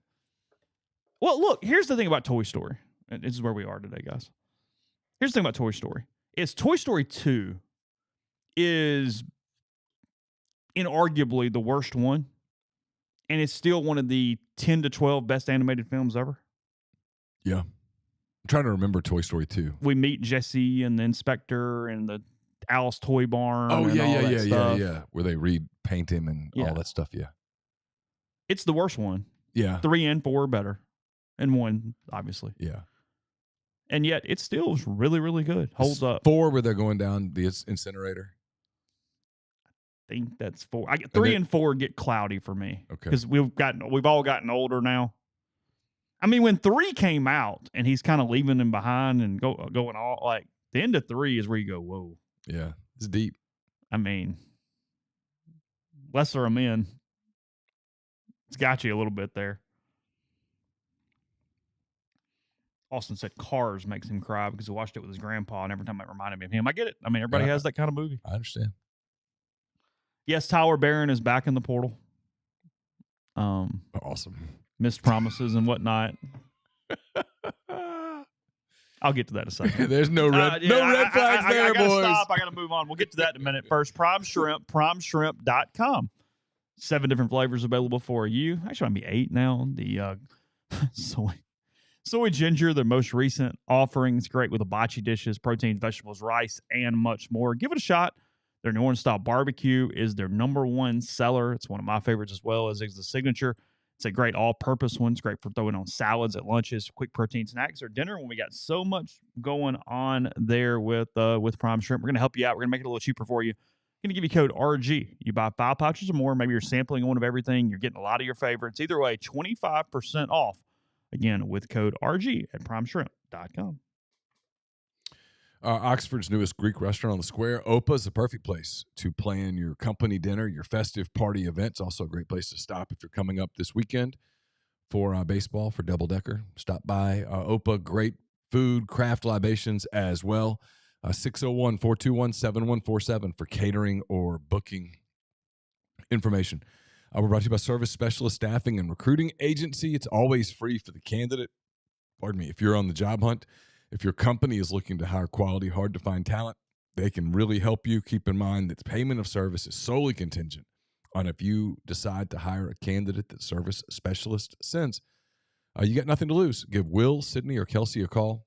A: Well, look, here's the thing about Toy Story. And this is where we are today, guys. Here's the thing about Toy Story. Is Toy Story 2 is inarguably the worst one, and it's still one of the 10 to 12 best animated films ever.
B: Yeah. I'm trying to remember Toy Story 2.
A: We meet Jesse and the inspector and the Alice Toy Barn.
B: Oh,
A: and
B: yeah,
A: all
B: yeah,
A: that
B: yeah,
A: stuff.
B: yeah. Where they paint him and all that stuff, yeah.
A: It's the worst one.
B: Yeah.
A: 3 and 4 are better. And 1, obviously.
B: Yeah.
A: And yet, it still is really, really good. Holds up.
B: 4 where they're going down the incinerator.
A: I think that's 4. 3 and 4 get cloudy for me.
B: Okay.
A: Because we've all gotten older now. I mean, when 3 came out and he's kind of leaving him behind and going all like the end of 3 is where you go, whoa.
B: Yeah, it's deep.
A: I mean, lesser of men. It's got you a little bit there. Austin said Cars makes him cry because he watched it with his grandpa, and every time it reminded me of him. I get it. I mean, everybody has that kind of movie.
B: I understand.
A: Yes, Tyler Barron is back in the portal.
B: Awesome.
A: Missed promises and whatnot. I'll get to that in a second.
B: There's no red flags there, boys.
A: Stop. I got to move on. We'll get to that in a minute. First, Prime Shrimp, primeshrimp.com. 7 different flavors available for you. Actually, might be 8 now. The soy ginger, the most recent offerings. Great with hibachi dishes, proteins, vegetables, rice, and much more. Give it a shot. Their New Orleans style barbecue is their #1 seller. It's one of my favorites as well as the signature. It's a great all-purpose one. It's great for throwing on salads at lunches, quick protein snacks, or dinner when we got so much going on there with Prime Shrimp. We're going to help you out. We're going to make it a little cheaper for you. Going to give you code RG. You buy 5 pouches or more. Maybe you're sampling one of everything. You're getting a lot of your favorites. Either way, 25% off. Again, with code RG at primeshrimp.com.
B: Oxford's newest Greek restaurant on the square, Opa, is the perfect place to plan your company dinner, your festive party events. Also a great place to stop if you're coming up this weekend for baseball, for double-decker. Stop by Opa. Great food, craft libations as well. 601-421-7147 for catering or booking information. We're brought to you by Service Specialist Staffing and Recruiting Agency. It's always free for the candidate. Pardon me. If you're on the job hunt, if your company is looking to hire quality, hard-to-find talent, they can really help you. Keep in mind that the payment of service is solely contingent on if you decide to hire a candidate that Service Specialist sends. You got nothing to lose. Give Will, Sydney, or Kelsey a call,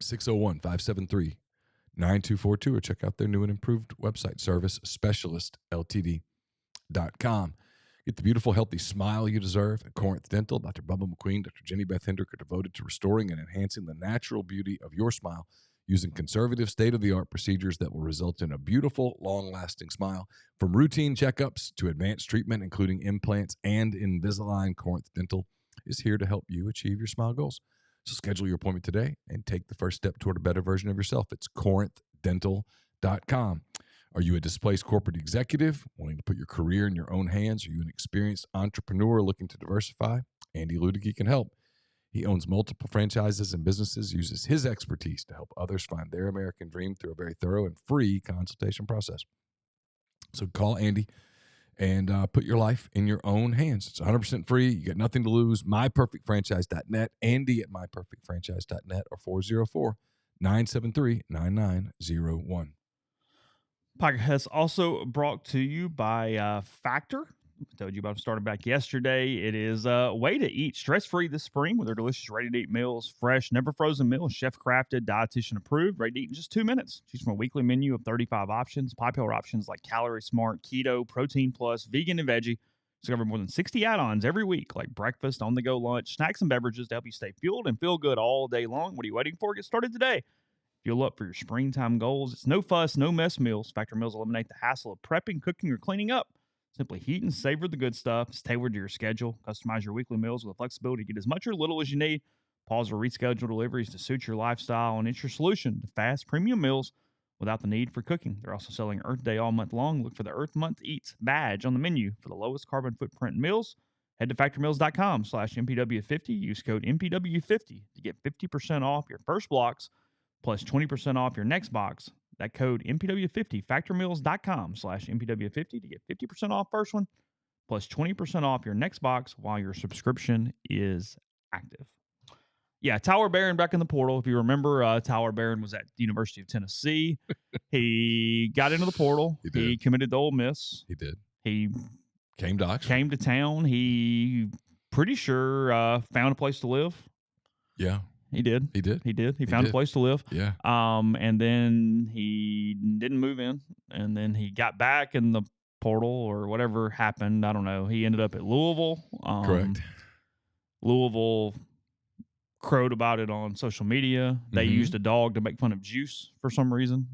B: 601-573-9242, or check out their new and improved website, servicespecialistltd.com. Get the beautiful, healthy smile you deserve at Corinth Dental. Dr. Bubba McQueen, Dr. Jenny Beth Hendrick are devoted to restoring and enhancing the natural beauty of your smile using conservative, state-of-the-art procedures that will result in a beautiful, long-lasting smile. From routine checkups to advanced treatment, including implants and Invisalign, Corinth Dental is here to help you achieve your smile goals. So schedule your appointment today and take the first step toward a better version of yourself. It's corinthdental.com. Are you a displaced corporate executive wanting to put your career in your own hands? Are you an experienced entrepreneur looking to diversify? Andy Ludicky can help. He owns multiple franchises and businesses, uses his expertise to help others find their American dream through a very thorough and free consultation process. So call Andy and put your life in your own hands. It's 100% free. You got nothing to lose. MyPerfectFranchise.net, Andy at MyPerfectFranchise.net, or 404-973-9901.
A: Podcast is also brought to you by Factor. I told you about it starting back yesterday. It is a way to eat stress-free this spring with their delicious ready-to-eat meals, fresh, never frozen meals, chef-crafted, dietitian approved, ready to eat in just 2 minutes. Choose from a weekly menu of 35 options, popular options like Calorie Smart, Keto, Protein Plus, Vegan, and Veggie. Discover more than 60 add-ons every week, like breakfast, on-the-go lunch, snacks, and beverages to help you stay fueled and feel good all day long. What are you waiting for? Get started today. Fuel up for your springtime goals. It's no fuss, no mess meals. Factor meals eliminate the hassle of prepping, cooking, or cleaning up. Simply heat and savor the good stuff. It's tailored to your schedule. Customize your weekly meals with the flexibility to get as much or little as you need. Pause or reschedule deliveries to suit your lifestyle, and it's your solution to fast premium meals without the need for cooking. They're also selling Earth Day all month long. Look for the Earth Month Eats badge on the menu for the lowest carbon footprint meals. Head to factormeals.com/MPW50. Use code MPW50 to get 50% off your first blocks plus 20% off your next box. That code MPW50, factormeals.com/MPW50 to get 50% off first one, plus 20% off your next box while your subscription is active. Yeah, Tyler Barron back in the portal. If you remember, Tyler Barron was at the University of Tennessee. He got into the portal. He committed to Ole Miss.
B: He did.
A: He
B: came to
A: town. He pretty sure found a place to live.
B: Yeah.
A: He did. He found a place to live.
B: Yeah.
A: And then he didn't move in. And then he got back in the portal or whatever happened. I don't know. He ended up at Louisville.
B: Correct.
A: Louisville crowed about it on social media. They used a dog to make fun of Juice for some reason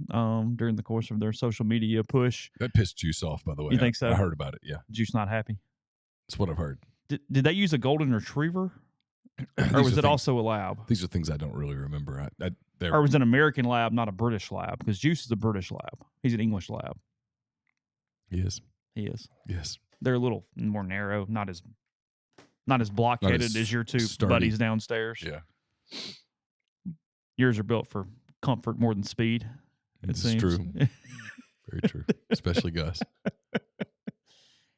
A: during the course of their social media push.
B: That pissed Juice off, by the way.
A: You think so?
B: I heard about it, yeah.
A: Juice not happy?
B: That's what I've heard.
A: Did they use a golden retriever? Or was it also a lab?
B: These are things I don't really remember.
A: Or was it an American lab, not a British lab? Because Juice is a British lab. He's an English lab.
B: He is.
A: Yes. They're a little more narrow, not as blockheaded as your two buddies downstairs.
B: Yeah.
A: Yours are built for comfort more than speed. It seems
B: true. Very true. Especially Gus.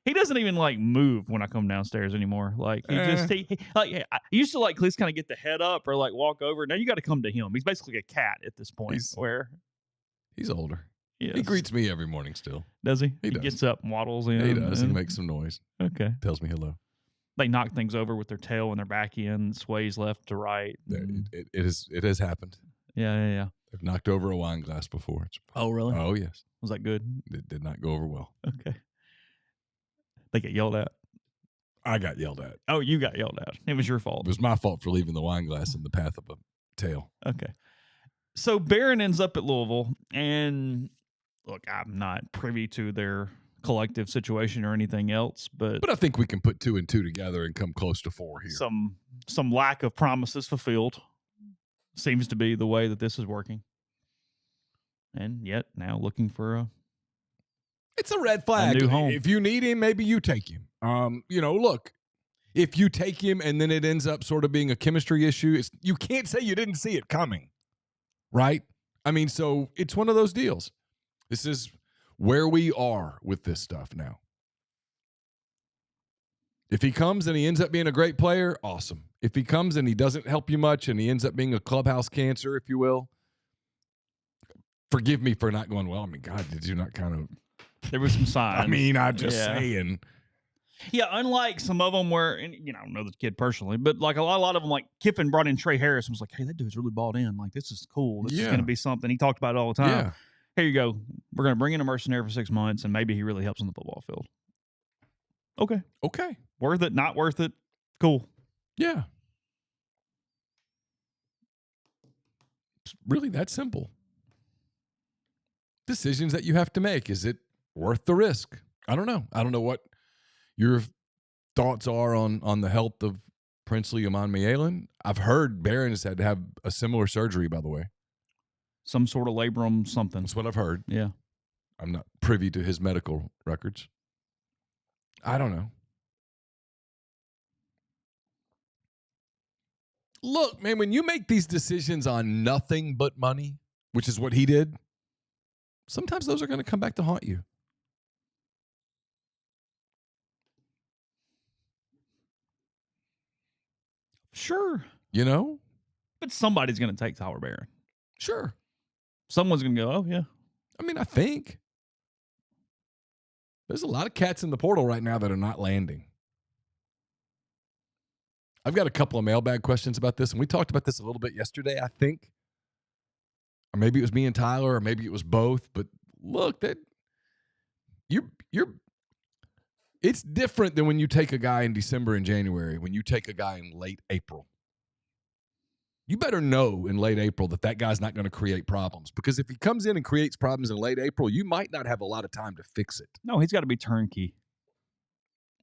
A: He doesn't even move when I come downstairs anymore. He I used to at least kind of get the head up or walk over. Now you got to come to him. He's basically a cat at this point.
B: He's older.
A: Yes.
B: He greets me every morning still.
A: Does he?
B: He does.
A: Gets up and waddles in.
B: He does. He makes some noise.
A: Okay.
B: Tells me hello.
A: They knock things over with their tail and their back end, sways left to right.
B: It has happened.
A: Yeah.
B: They've knocked over a wine glass before.
A: Oh, really?
B: Oh, yes.
A: Was that good?
B: It did not go over well.
A: Okay. They get yelled at.
B: I got yelled at.
A: Oh, you got yelled at. It was your fault.
B: It was my fault for leaving the wine glass in the path of a tail.
A: Okay. So Barron ends up at Louisville, and look, I'm not privy to their collective situation or anything else, but
B: I think we can put 2 and 2 together and come close to 4 here.
A: Some lack of promises fulfilled seems to be the way that this is working, and yet now looking for
B: it's a red flag.
A: A new home.
B: If you need him, maybe you take him. Look, if you take him and then it ends up sort of being a chemistry issue, you can't say you didn't see it coming, right? I mean, so it's one of those deals. This is where we are with this stuff now. If he comes and he ends up being a great player, awesome. If he comes and he doesn't help you much and he ends up being a clubhouse cancer, if you will, forgive me for not going, well, I mean, God, did you not kind of...
A: There was some signs.
B: I mean, I'm just saying.
A: Yeah, unlike some of them where, and, I don't know the kid personally, but a lot of them, Kiffin brought in Trey Harris and was like, hey, that dude's really bought in. This is cool. This is going to be something. He talked about it all the time.
B: Yeah.
A: Here you go. We're going to bring in a mercenary for 6 months, and maybe he really helps on the football field. Okay. Worth it, not worth it. Cool.
B: Yeah. It's really that simple. Decisions that you have to make. Is it worth the risk? I don't know. I don't know what your thoughts are on the health of Princely Aman-Mielen. I've heard Barron has had to have a similar surgery, by the way.
A: Some sort of labrum something.
B: That's what I've heard.
A: Yeah.
B: I'm not privy to his medical records. I don't know. Look, man, when you make these decisions on nothing but money, which is what he did, sometimes those are going to come back to haunt you.
A: Sure.
B: But
A: somebody's going to take Tyler Barron.
B: Sure.
A: Someone's going to go, oh, yeah.
B: I mean, I think there's a lot of cats in the portal right now that are not landing. I've got a couple of mailbag questions about this, and we talked about this a little bit yesterday, I think. Or maybe it was me and Tyler, or maybe it was both. But look, that it's different than when you take a guy in December and January, when you take a guy in late April. You better know in late April that guy's not going to create problems, because if he comes in and creates problems in late April, you might not have a lot of time to fix it.
A: No, he's got to be turnkey.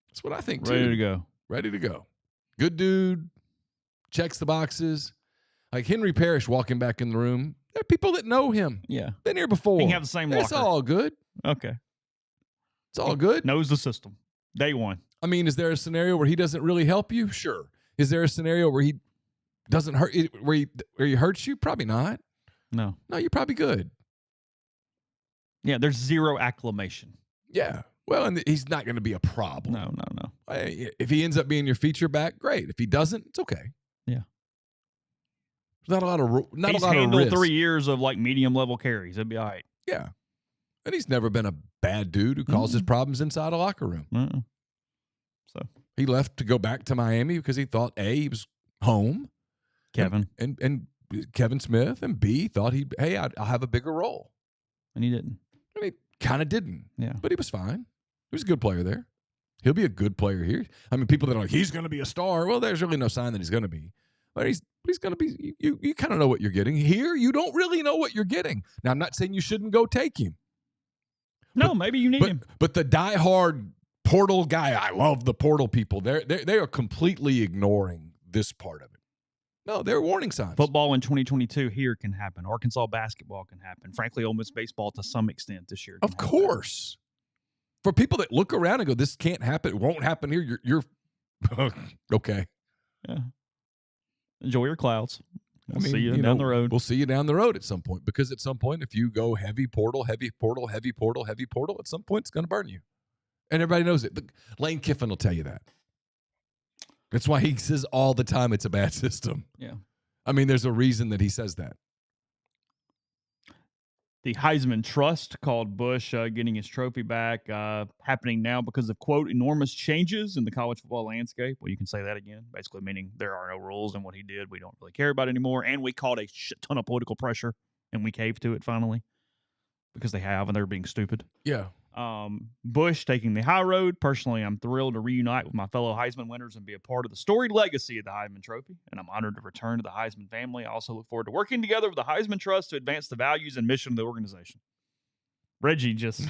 B: That's what I think, too.
A: Ready to go.
B: Good dude. Checks the boxes. Like Henry Parrish walking back in the room. There are people that know him.
A: Yeah.
B: Been here before.
A: He can have the same locker.
B: It's all good.
A: Okay.
B: It's all good.
A: Knows the system. Day one.
B: I mean, is there a scenario where he doesn't really help you? Sure. Is there a scenario where he doesn't hurt, where he hurts you? Probably not.
A: No,
B: you're probably good.
A: Yeah, there's zero acclamation.
B: Yeah. Well, and he's not going to be a problem.
A: No.
B: If he ends up being your feature back, great. If he doesn't, it's okay. Not a lot of
A: He's
B: a lot of
A: handled
B: risk.
A: 3 years of like medium level carries. It'd be all right.
B: Yeah, and he's never been a bad dude who causes problems inside a locker room.
A: So
B: he left to go back to Miami because he thought A, he was home,
A: Kevin,
B: and Kevin Smith, and B, thought I'll have a bigger role,
A: and he didn't.
B: And he kind of didn't.
A: Yeah,
B: but he was fine. He was a good player there. He'll be a good player here. I mean, people that are like, he's going to be a star. Well, there's really no sign that he's going to be. But he's going to be. You kind of know what you're getting. Here, you don't really know what you're getting. Now, I'm not saying you shouldn't go take him.
A: No, maybe you need him.
B: But the diehard portal guy, I love the portal people. They are completely ignoring this part of it. No, they're warning signs.
A: Football in 2022 here can happen. Arkansas basketball can happen. Frankly, Ole Miss baseball to some extent this year.
B: Of course. For people that look around and go, this can't happen, it won't happen here, you're okay.
A: Yeah. Enjoy your clouds. We'll see you down the road.
B: We'll see you down the road at some point, because at some point, if you go heavy portal, at some point it's going to burn you. And everybody knows it. Lane Kiffin will tell you that. That's why he says all the time it's a bad system.
A: Yeah.
B: I mean, there's a reason that he says that.
A: The Heisman Trust called Bush getting his trophy back, happening now because of, quote, enormous changes in the college football landscape. Well, you can say that again, basically meaning there are no rules, and what he did we don't really care about anymore. And we caught a shit ton of political pressure, and we caved to it finally because they have, and they're being stupid.
B: Yeah.
A: Bush taking the high road. Personally, I'm thrilled to reunite with my fellow Heisman winners and be a part of the storied legacy of the Heisman Trophy, and I'm honored to return to the Heisman family. I also look forward to working together with the Heisman Trust to advance the values and mission of the organization. Reggie just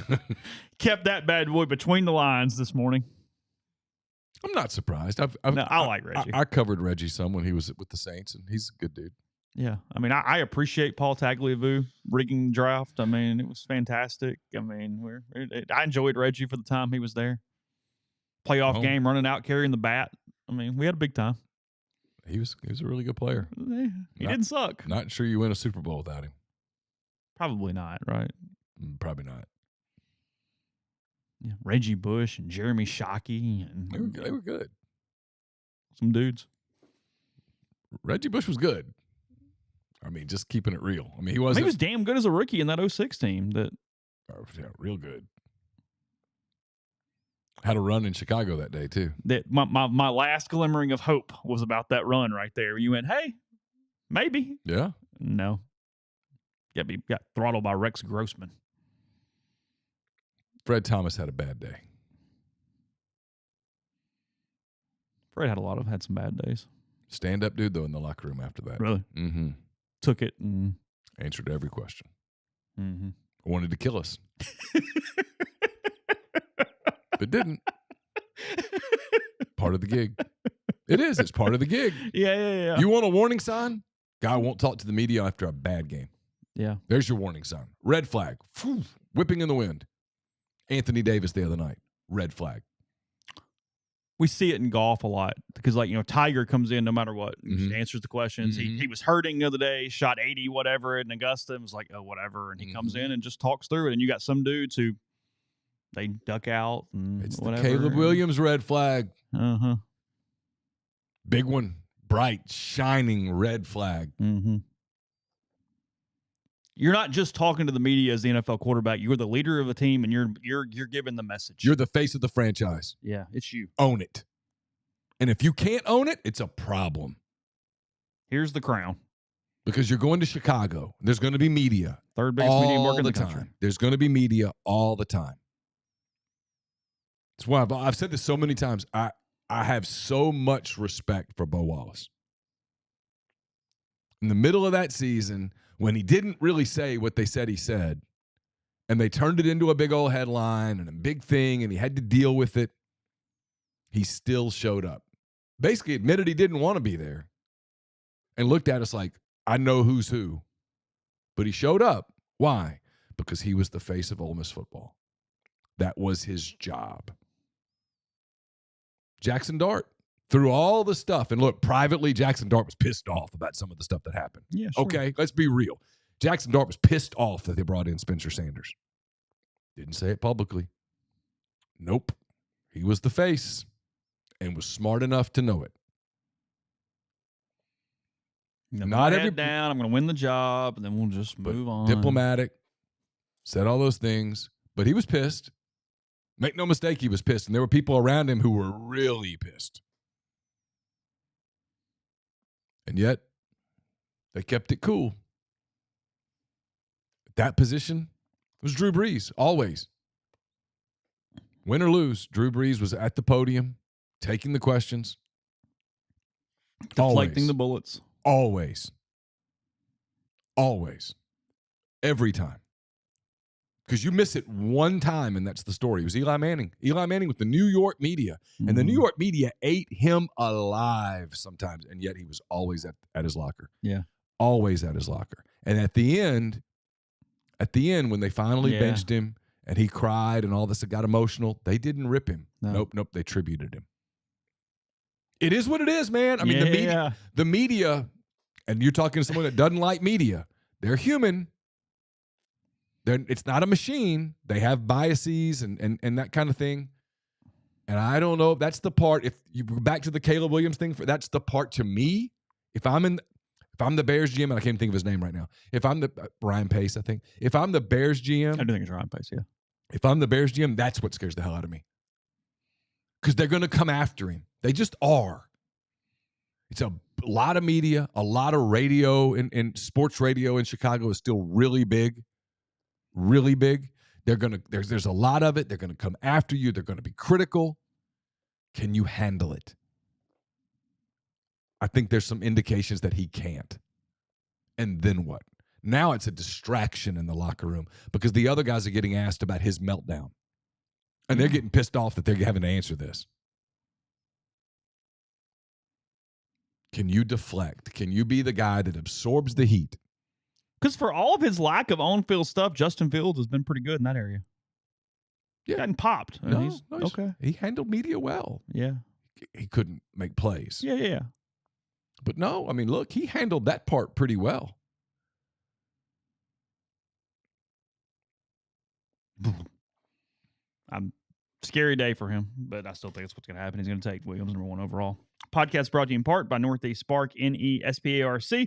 A: kept that bad boy between the lines this morning.
B: I'm not surprised.
A: I like Reggie.
B: I covered Reggie some when he was with the Saints, and he's a good dude.
A: Yeah. I mean, I appreciate Paul Tagliabue rigging the draft. I mean, it was fantastic. I mean, I enjoyed Reggie for the time he was there. Playoff game, running out, carrying the bat. I mean, we had a big time.
B: He was a really good player.
A: He didn't suck.
B: Not sure you win a Super Bowl without him.
A: Probably not, right?
B: Probably not.
A: Yeah, Reggie Bush and Jeremy Shockey. And
B: they were good.
A: Some dudes.
B: Reggie Bush was good. I mean, just keeping it real. I mean, he was
A: damn good as a rookie in that 06 team.
B: Real good. Had a run in Chicago that day too.
A: That my last glimmering of hope was about that run right there. You went, hey, maybe.
B: Yeah.
A: No. Got throttled by Rex Grossman.
B: Fred Thomas had a bad day.
A: Fred had some bad days.
B: Stand up dude though in the locker room after that.
A: Really?
B: Mm-hmm.
A: Took it and
B: answered every question.
A: Mm-hmm.
B: Wanted to kill us. But didn't. Part of the gig. It is. It's part of the gig.
A: Yeah.
B: You want a warning sign? Guy won't talk to the media after a bad game.
A: Yeah.
B: There's your warning sign. Red flag. Whipping in the wind. Anthony Davis the other night. Red flag.
A: We see it in golf a lot because, Tiger comes in no matter what, answers the questions.
B: Mm-hmm.
A: He was hurting the other day, shot 80, whatever, in Augusta, and was like, oh, whatever. And he comes in and just talks through it. And you got some dudes who they duck out and
B: it's
A: whatever.
B: The Caleb Williams red flag.
A: Uh-huh.
B: Big one. Bright, shining red flag.
A: Mm-hmm. You're not just talking to the media as the NFL quarterback. You're the leader of a team, and you're giving the message.
B: You're the face of the franchise.
A: Yeah, it's you.
B: Own it. And if you can't own it, it's a problem.
A: Here's the crown.
B: Because you're going to Chicago. There's going to be media.
A: Third biggest media market in the country.
B: There's going to be media all the time. That's why I've said this so many times. I have so much respect for Bo Wallace. In the middle of that season, when he didn't really say what they said he said, and they turned it into a big old headline and a big thing, and he had to deal with it, he still showed up. Basically admitted he didn't want to be there and looked at us like, I know who's who. But he showed up. Why? Because he was the face of Ole Miss football. That was his job. Jackson Dart, through all the stuff, and look, privately, Jackson Dart was pissed off about some of the stuff that happened.
A: Yeah, sure.
B: Okay, let's be real. Jackson Dart was pissed off that they brought in Spencer Sanders. Didn't say it publicly. Nope. He was the face and was smart enough to know it. Not every
A: down. I'm going to win the job, and then we'll just move on.
B: Diplomatic, said all those things, but he was pissed. Make no mistake, he was pissed, and there were people around him who were really pissed. And yet, they kept it cool. That position was Drew Brees, always. Win or lose, Drew Brees was at the podium, taking the questions.
A: Deflecting the bullets.
B: Always. Every time. Because you miss it one time, and that's the story. It was Eli Manning. Eli Manning with the New York media. And the New York media ate him alive sometimes, and yet he was always at his locker.
A: Yeah.
B: Always at his locker. And at the end, when they finally benched him and he cried and all this, it got emotional, they didn't rip him.
A: No.
B: Nope. They tributed him. It is what it is, man. I mean, the media, and you're talking to someone that doesn't like media. They're human. It's not a machine. They have biases and that kind of thing. And I don't know. That's the part. If you go back to the Caleb Williams thing, that's the part to me. If I'm the Bears GM, and I can't even think of his name right now. If I'm the Ryan Pace, I think. If I'm the Bears GM,
A: I do think it's Ryan Pace. Yeah.
B: If I'm the Bears GM, that's what scares the hell out of me. Because they're going to come after him. They just are. It's a lot of media, a lot of radio, and sports radio in Chicago is still really big. Really big. There's a lot of it. They're going to come after you. They're going to be critical. Can you handle it? I think there's some indications that he can't. And then what? Now it's a distraction in the locker room because the other guys are getting asked about his meltdown. And they're getting pissed off that they're having to answer this. Can you deflect? Can you be the guy that absorbs the heat?
A: Because for all of his lack of on-field stuff, Justin Fields has been pretty good in that area.
B: Yeah.
A: Gotten popped. Okay.
B: He handled media well.
A: Yeah.
B: He couldn't make plays.
A: Yeah.
B: But no, I mean, look, he handled that part pretty well.
A: Scary day for him, but I still think it's what's going to happen. He's going to take Williams number 1 overall. Podcast brought to you in part by Northeast Spark, NESPARC.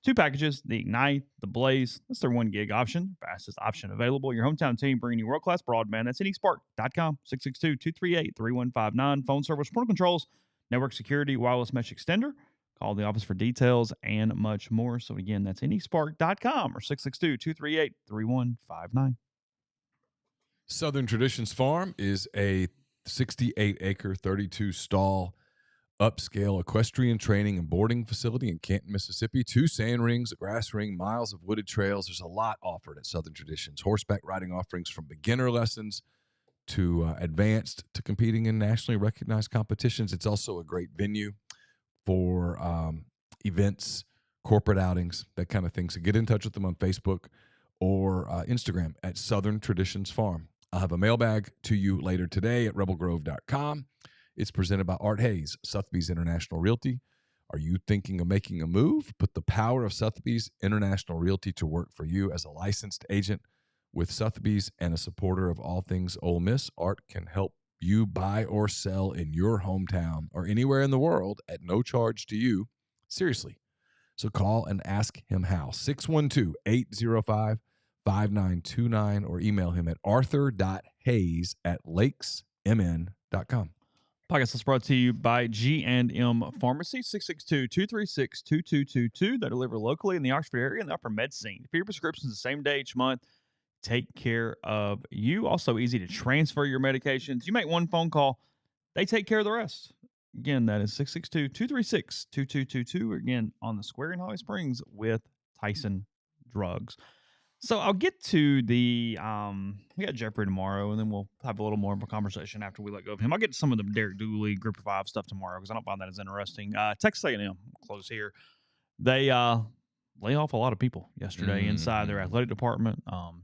A: 2 packages, the Ignite, the Blaze. That's their 1 gig option, fastest option available. Your hometown team bringing you world-class broadband. That's NESpark.com, 662-238-3159. Phone service, parental controls, network security, wireless mesh extender. Call the office for details and much more. So again, that's NESpark.com or 662-238-3159.
B: Southern Traditions Farm is a 68-acre, 32-stall upscale equestrian training and boarding facility in Canton, Mississippi. 2 sand rings, a grass ring, miles of wooded trails. There's a lot offered at Southern Traditions. Horseback riding offerings from beginner lessons to advanced to competing in nationally recognized competitions. It's also a great venue for events, corporate outings, that kind of thing. So get in touch with them on Facebook or Instagram at Southern Traditions Farm. I'll have a mailbag to you later today at rebelgrove.com. It's presented by Art Hayes, Sotheby's International Realty. Are you thinking of making a move? Put the power of Sotheby's International Realty to work for you. As a licensed agent with Sotheby's and a supporter of all things Ole Miss, Art can help you buy or sell in your hometown or anywhere in the world at no charge to you. Seriously. So call and ask him how. 612-805-5929 or email him at arthur.hayes@lakesmn.com.
A: Podcast is brought to you by G&M Pharmacy, 662-236-2222. They deliver locally in the Oxford area and the upper med scene. For your prescriptions the same day each month, take care of you. Also easy to transfer your medications. You make 1 phone call, they take care of the rest. Again, that is 662-236-2222. Again, on the square in Holly Springs with Tyson Drugs. So I'll get to the we got Jeffrey tomorrow, and then we'll have a little more of a conversation after we let go of him. I'll get to some of the Derek Dooley Group of 5 stuff tomorrow because I don't find that as interesting. Texas A&M, close here. They lay off a lot of people yesterday inside their athletic department.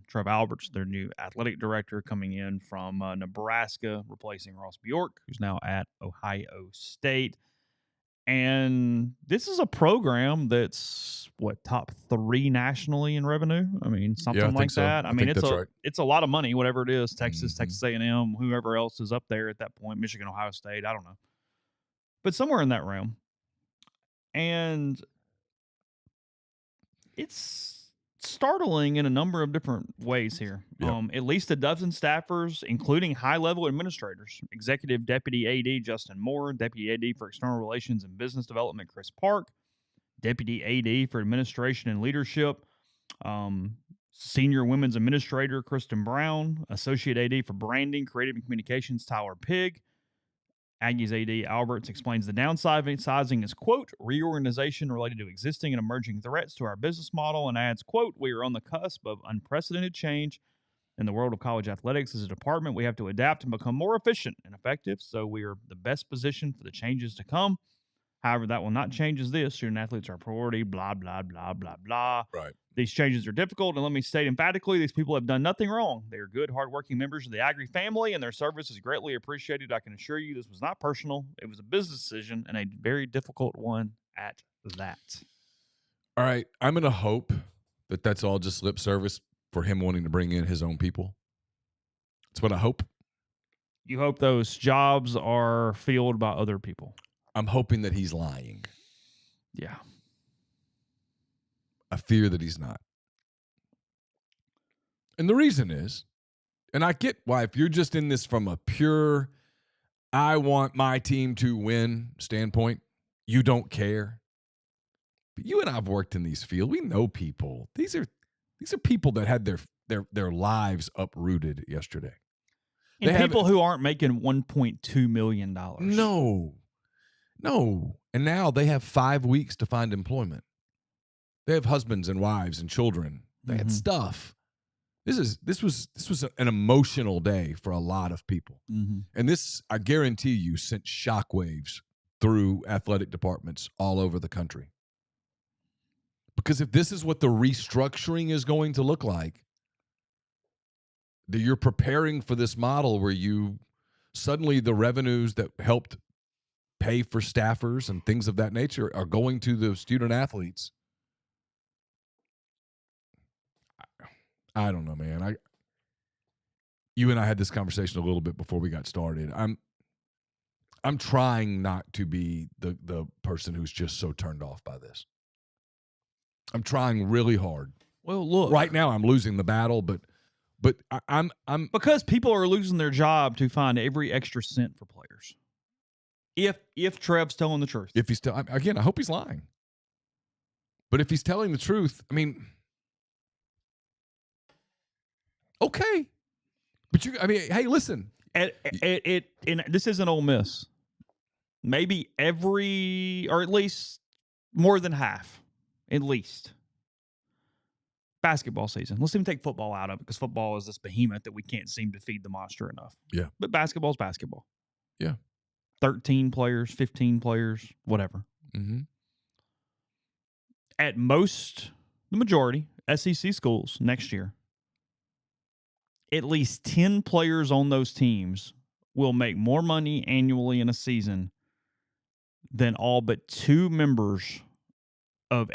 A: Trev Alberts, their new athletic director, coming in from Nebraska, replacing Ross Bjork, who's now at Ohio State. And this is a program that's top 3 nationally in revenue. I mean, something like that. I mean, it's a lot of money, whatever it is. Texas, Texas A&M, whoever else is up there at that point, Michigan, Ohio State, I don't know. But somewhere in that realm. And It's startling in a number of different ways here.
B: Yep.
A: At least a dozen staffers, including high-level administrators, Executive Deputy AD Justin Moore, Deputy AD for External Relations and Business Development Chris Park, Deputy AD for Administration and Leadership, Senior Women's Administrator Kristen Brown, Associate AD for Branding, Creative and Communications Tyler Pigg. Aggies AD Alberts explains the downsizing is, quote, reorganization related to existing and emerging threats to our business model, and adds, quote, we are on the cusp of unprecedented change in the world of college athletics. As a department, we have to adapt and become more efficient and effective, so we are the best positioned for the changes to come. However, that will not change as this. Student athletes are a priority, blah, blah, blah, blah, blah.
B: Right.
A: These changes are difficult, and let me state emphatically, these people have done nothing wrong. They are good, hardworking members of the Agri family, and their service is greatly appreciated. I can assure you this was not personal. It was a business decision, and a very difficult one at that.
B: All right. I'm going to hope that that's all just lip service for him wanting to bring in his own people. That's what I hope.
A: You hope those jobs are filled by other people.
B: I'm hoping that he's lying.
A: Yeah.
B: I fear that he's not. And the reason is, and I get why, if you're just in this from a pure, I want my team to win standpoint, you don't care. But you and I have worked in these fields. We know people. These are people that had their lives uprooted yesterday.
A: And people who aren't making $1.2 million.
B: No. And now they have 5 weeks to find employment. They have husbands and wives and children. They had stuff. This was an emotional day for a lot of people.
A: Mm-hmm.
B: And this, I guarantee you, sent shockwaves through athletic departments all over the country. Because if this is what the restructuring is going to look like, that you're preparing for this model where you suddenly the revenues that helped pay for staffers and things of that nature are going to the student athletes. I don't know, man. You and I had this conversation a little bit before we got started. I'm trying not to be the person who's just so turned off by this. I'm trying really hard.
A: Well, look.
B: Right now I'm losing the battle, but I'm
A: because people are losing their job to find every extra cent for players. If Trev's telling the truth.
B: If he's again, I hope he's lying. But if he's telling the truth, I mean, okay. But hey, listen.
A: And this isn't Ole Miss. Maybe or at least more than half, at least. Basketball season. Let's even take football out of it because football is this behemoth that we can't seem to feed the monster enough.
B: Yeah.
A: But basketball's basketball.
B: Yeah.
A: 13 players, 15 players, whatever.
B: Mm-hmm.
A: At most, the majority, SEC schools next year, at least 10 players on those teams will make more money annually in a season than all but 2 members of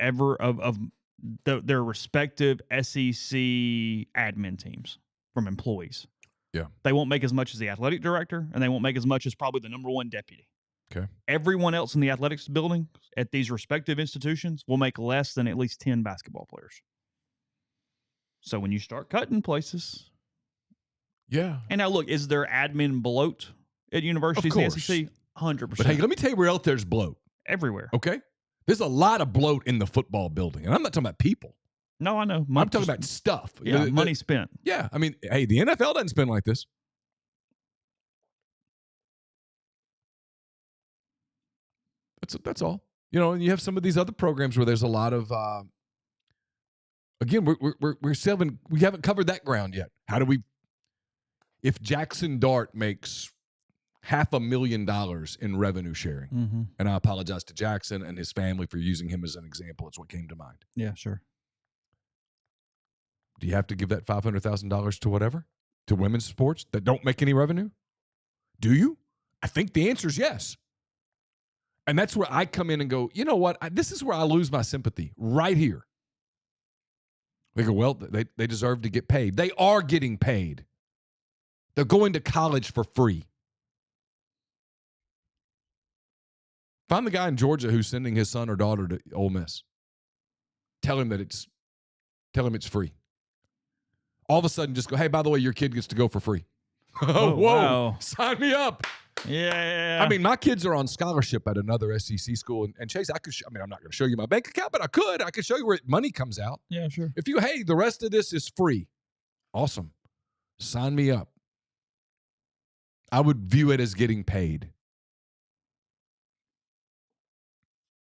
A: their respective SEC admin teams from employees.
B: Yeah.
A: They won't make as much as the athletic director, and they won't make as much as probably the number 1 deputy.
B: Okay.
A: Everyone else in the athletics building at these respective institutions will make less than at least 10 basketball players. So when you start cutting places.
B: Yeah.
A: And now look, is there admin bloat at universities in the SEC? 100%.
B: But hey, let me tell you where else there's bloat.
A: Everywhere.
B: Okay? There's a lot of bloat in the football building. And I'm not talking about people.
A: No, I know.
B: I'm talking about stuff.
A: Yeah, money spent.
B: Yeah. I mean, hey, the NFL doesn't spend like this. That's all. You know, and you have some of these other programs where there's a lot of again, we haven't covered that ground yet. How do we if Jackson Dart makes $500,000 in revenue sharing, and I apologize to Jackson and his family for using him as an example. It's what came to mind.
A: Yeah, sure.
B: Do you have to give that $500,000 to whatever? To women's sports that don't make any revenue? Do you? I think the answer is yes. And that's where I come in and go, you know what? This is where I lose my sympathy, right here. They go, well, they deserve to get paid. They are getting paid. They're going to college for free. Find the guy in Georgia who's sending his son or daughter to Ole Miss. tell him it's free. All of a sudden, just go, hey, by the way, your kid gets to go for free.
A: Oh,
B: whoa,
A: wow.
B: sign me up.
A: Yeah.
B: I mean, my kids are on scholarship at another SEC school. And Chase, I'm not going to show you my bank account, but I could show you where money comes out.
A: Yeah, sure.
B: If the rest of this is free. Awesome. Sign me up. I would view it as getting paid.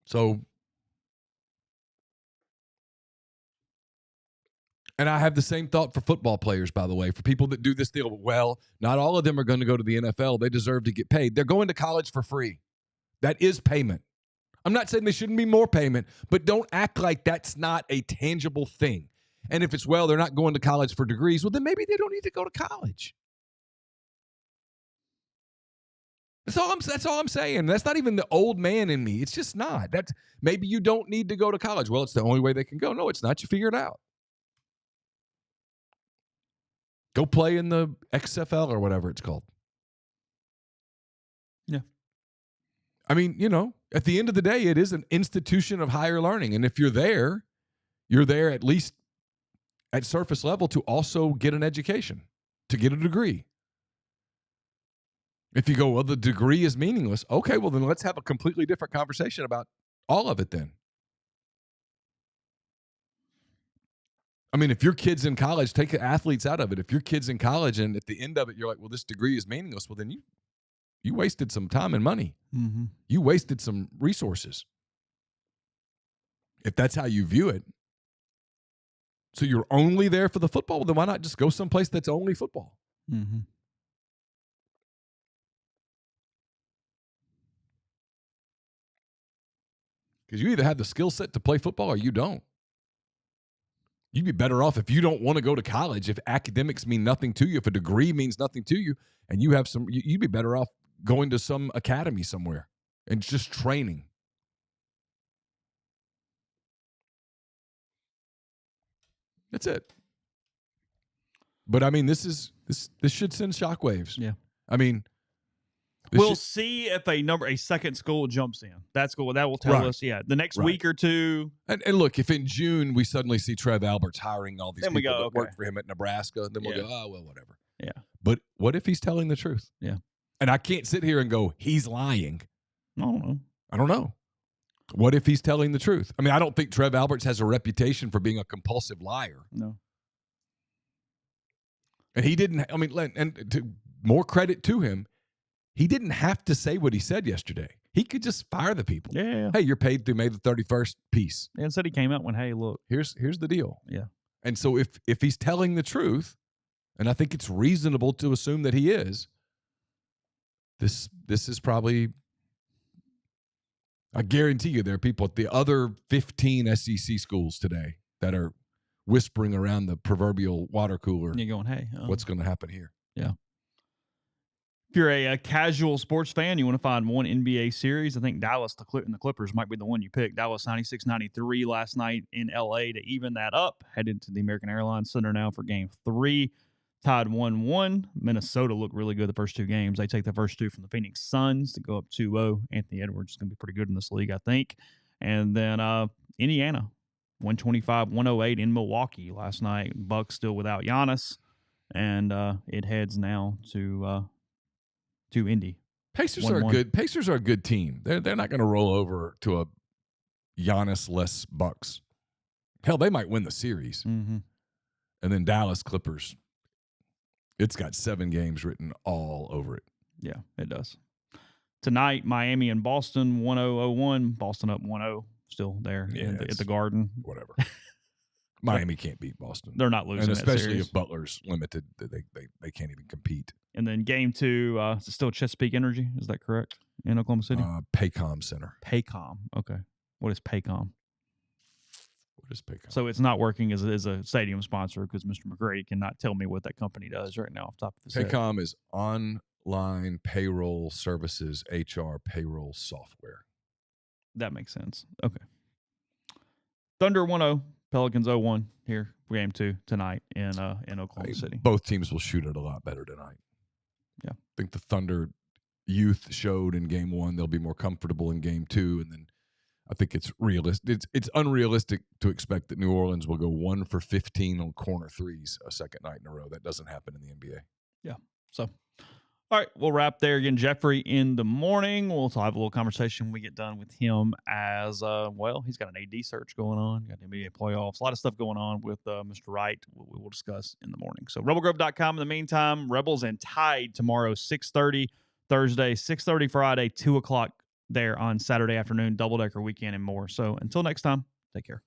B: So, and I have the same thought for football players, by the way, for people that do this deal. Well, not all of them are going to go to the NFL. They deserve to get paid. They're going to college for free. That is payment. I'm not saying there shouldn't be more payment, but don't act like that's not a tangible thing. And if it's, they're not going to college for degrees, well, then maybe they don't need to go to college. That's all I'm saying. That's not even the old man in me. It's just not. Maybe you don't need to go to college. Well, it's the only way they can go. No, it's not. You figure it out. Go play in the XFL or whatever it's called.
A: Yeah.
B: I mean, at the end of the day, it is an institution of higher learning. And if you're there at least at surface level to also get an education, to get a degree. If you go, the degree is meaningless. Okay, well, then let's have a completely different conversation about all of it then. I mean, if your kid's in college, take the athletes out of it. If your kid's in college and at the end of it, you're like, well, this degree is meaningless. Well, then you wasted some time and money.
A: Mm-hmm.
B: You wasted some resources. If that's how you view it. So you're only there for the football? Well, then why not just go someplace that's only football?
A: Mm-hmm.
B: Because you either have the skill set to play football or you don't. You'd be better off if you don't want to go to college, if academics mean nothing to you, if a degree means nothing to you, and you have you'd be better off going to some academy somewhere and just training. That's it. But I mean, this should send shockwaves.
A: Yeah.
B: I mean,
A: we'll see if a second school jumps in. That's cool. That will tell us. Yeah, the next week or two.
B: And look, if in June we suddenly see Trev Alberts hiring all these
A: then
B: people that work for him at Nebraska, then we'll go, oh well, whatever.
A: Yeah.
B: But what if he's telling the truth?
A: Yeah.
B: And I can't sit here and go, he's lying.
A: I
B: don't know. What if he's telling the truth? I mean, I don't think Trev Alberts has a reputation for being a compulsive liar.
A: No.
B: And he didn't, more credit to him, he didn't have to say what he said yesterday. He could just fire the people.
A: Yeah.
B: Hey, you're paid through May the 31st. Peace.
A: And instead he came out and went, hey, look.
B: Here's the deal.
A: Yeah.
B: And so if he's telling the truth, and I think it's reasonable to assume that he is, this is probably, I guarantee you there are people at the other 15 SEC schools today that are whispering around the proverbial water cooler.
A: And you're going, hey.
B: What's going to happen here?
A: Yeah. If you're a casual sports fan, you want to find one NBA series, I think Dallas and the Clippers might be the one you pick. Dallas 96-93 last night in L.A. to even that up. Headed to the American Airlines Center now for Game 3. Tied 1-1. Minnesota looked really good the first two games. They take the first two from the Phoenix Suns to go up 2-0. Anthony Edwards is going to be pretty good in this league, I think. And then Indiana, 125-108 in Milwaukee last night. Bucks still without Giannis. And it heads now to Indy.
B: Pacers are good. Pacers are a good team. They're not going to roll over to a Giannis-less Bucks. Hell, they might win the series.
A: Mm-hmm.
B: And then Dallas Clippers. It's got 7 games written all over it.
A: Yeah, it does. Tonight, Miami and Boston, 1-0-0-1. Boston up 1-0, still there at the Garden.
B: Whatever. Miami can't beat Boston.
A: They're not losing,
B: and especially
A: if
B: Butler's limited, they can't even compete.
A: And then Game 2, is it still Chesapeake Energy? Is that correct? In Oklahoma City?
B: Paycom Center.
A: Paycom. Okay. What is Paycom?
B: What is Paycom?
A: So it's not working as a stadium sponsor because Mr. McCready cannot tell me what that company does right now off the top of his head.
B: Paycom is online payroll services, HR payroll software.
A: That makes sense. Okay. Thunder 1-0, Pelicans 0-1 here for Game 2 tonight in Oklahoma City.
B: Both teams will shoot it a lot better tonight.
A: Yeah.
B: I think the Thunder youth showed in Game 1 they'll be more comfortable in Game 2, and then I think it's realistic. It's unrealistic to expect that New Orleans will go 1 for 15 on corner threes a second night in a row. That doesn't happen in the NBA.
A: Yeah. So, all right, we'll wrap there. Again, Jeffrey in the morning. We'll have a little conversation when we get done with him as well. He's got an AD search going on, got NBA playoffs, a lot of stuff going on with Mr. Wright. We will discuss in the morning. So, rebelgrove.com in the meantime. Rebels and Tide tomorrow, 6:30 Thursday, 6:30 Friday, 2 o'clock there on Saturday afternoon, double decker weekend, and more. So, until next time, take care.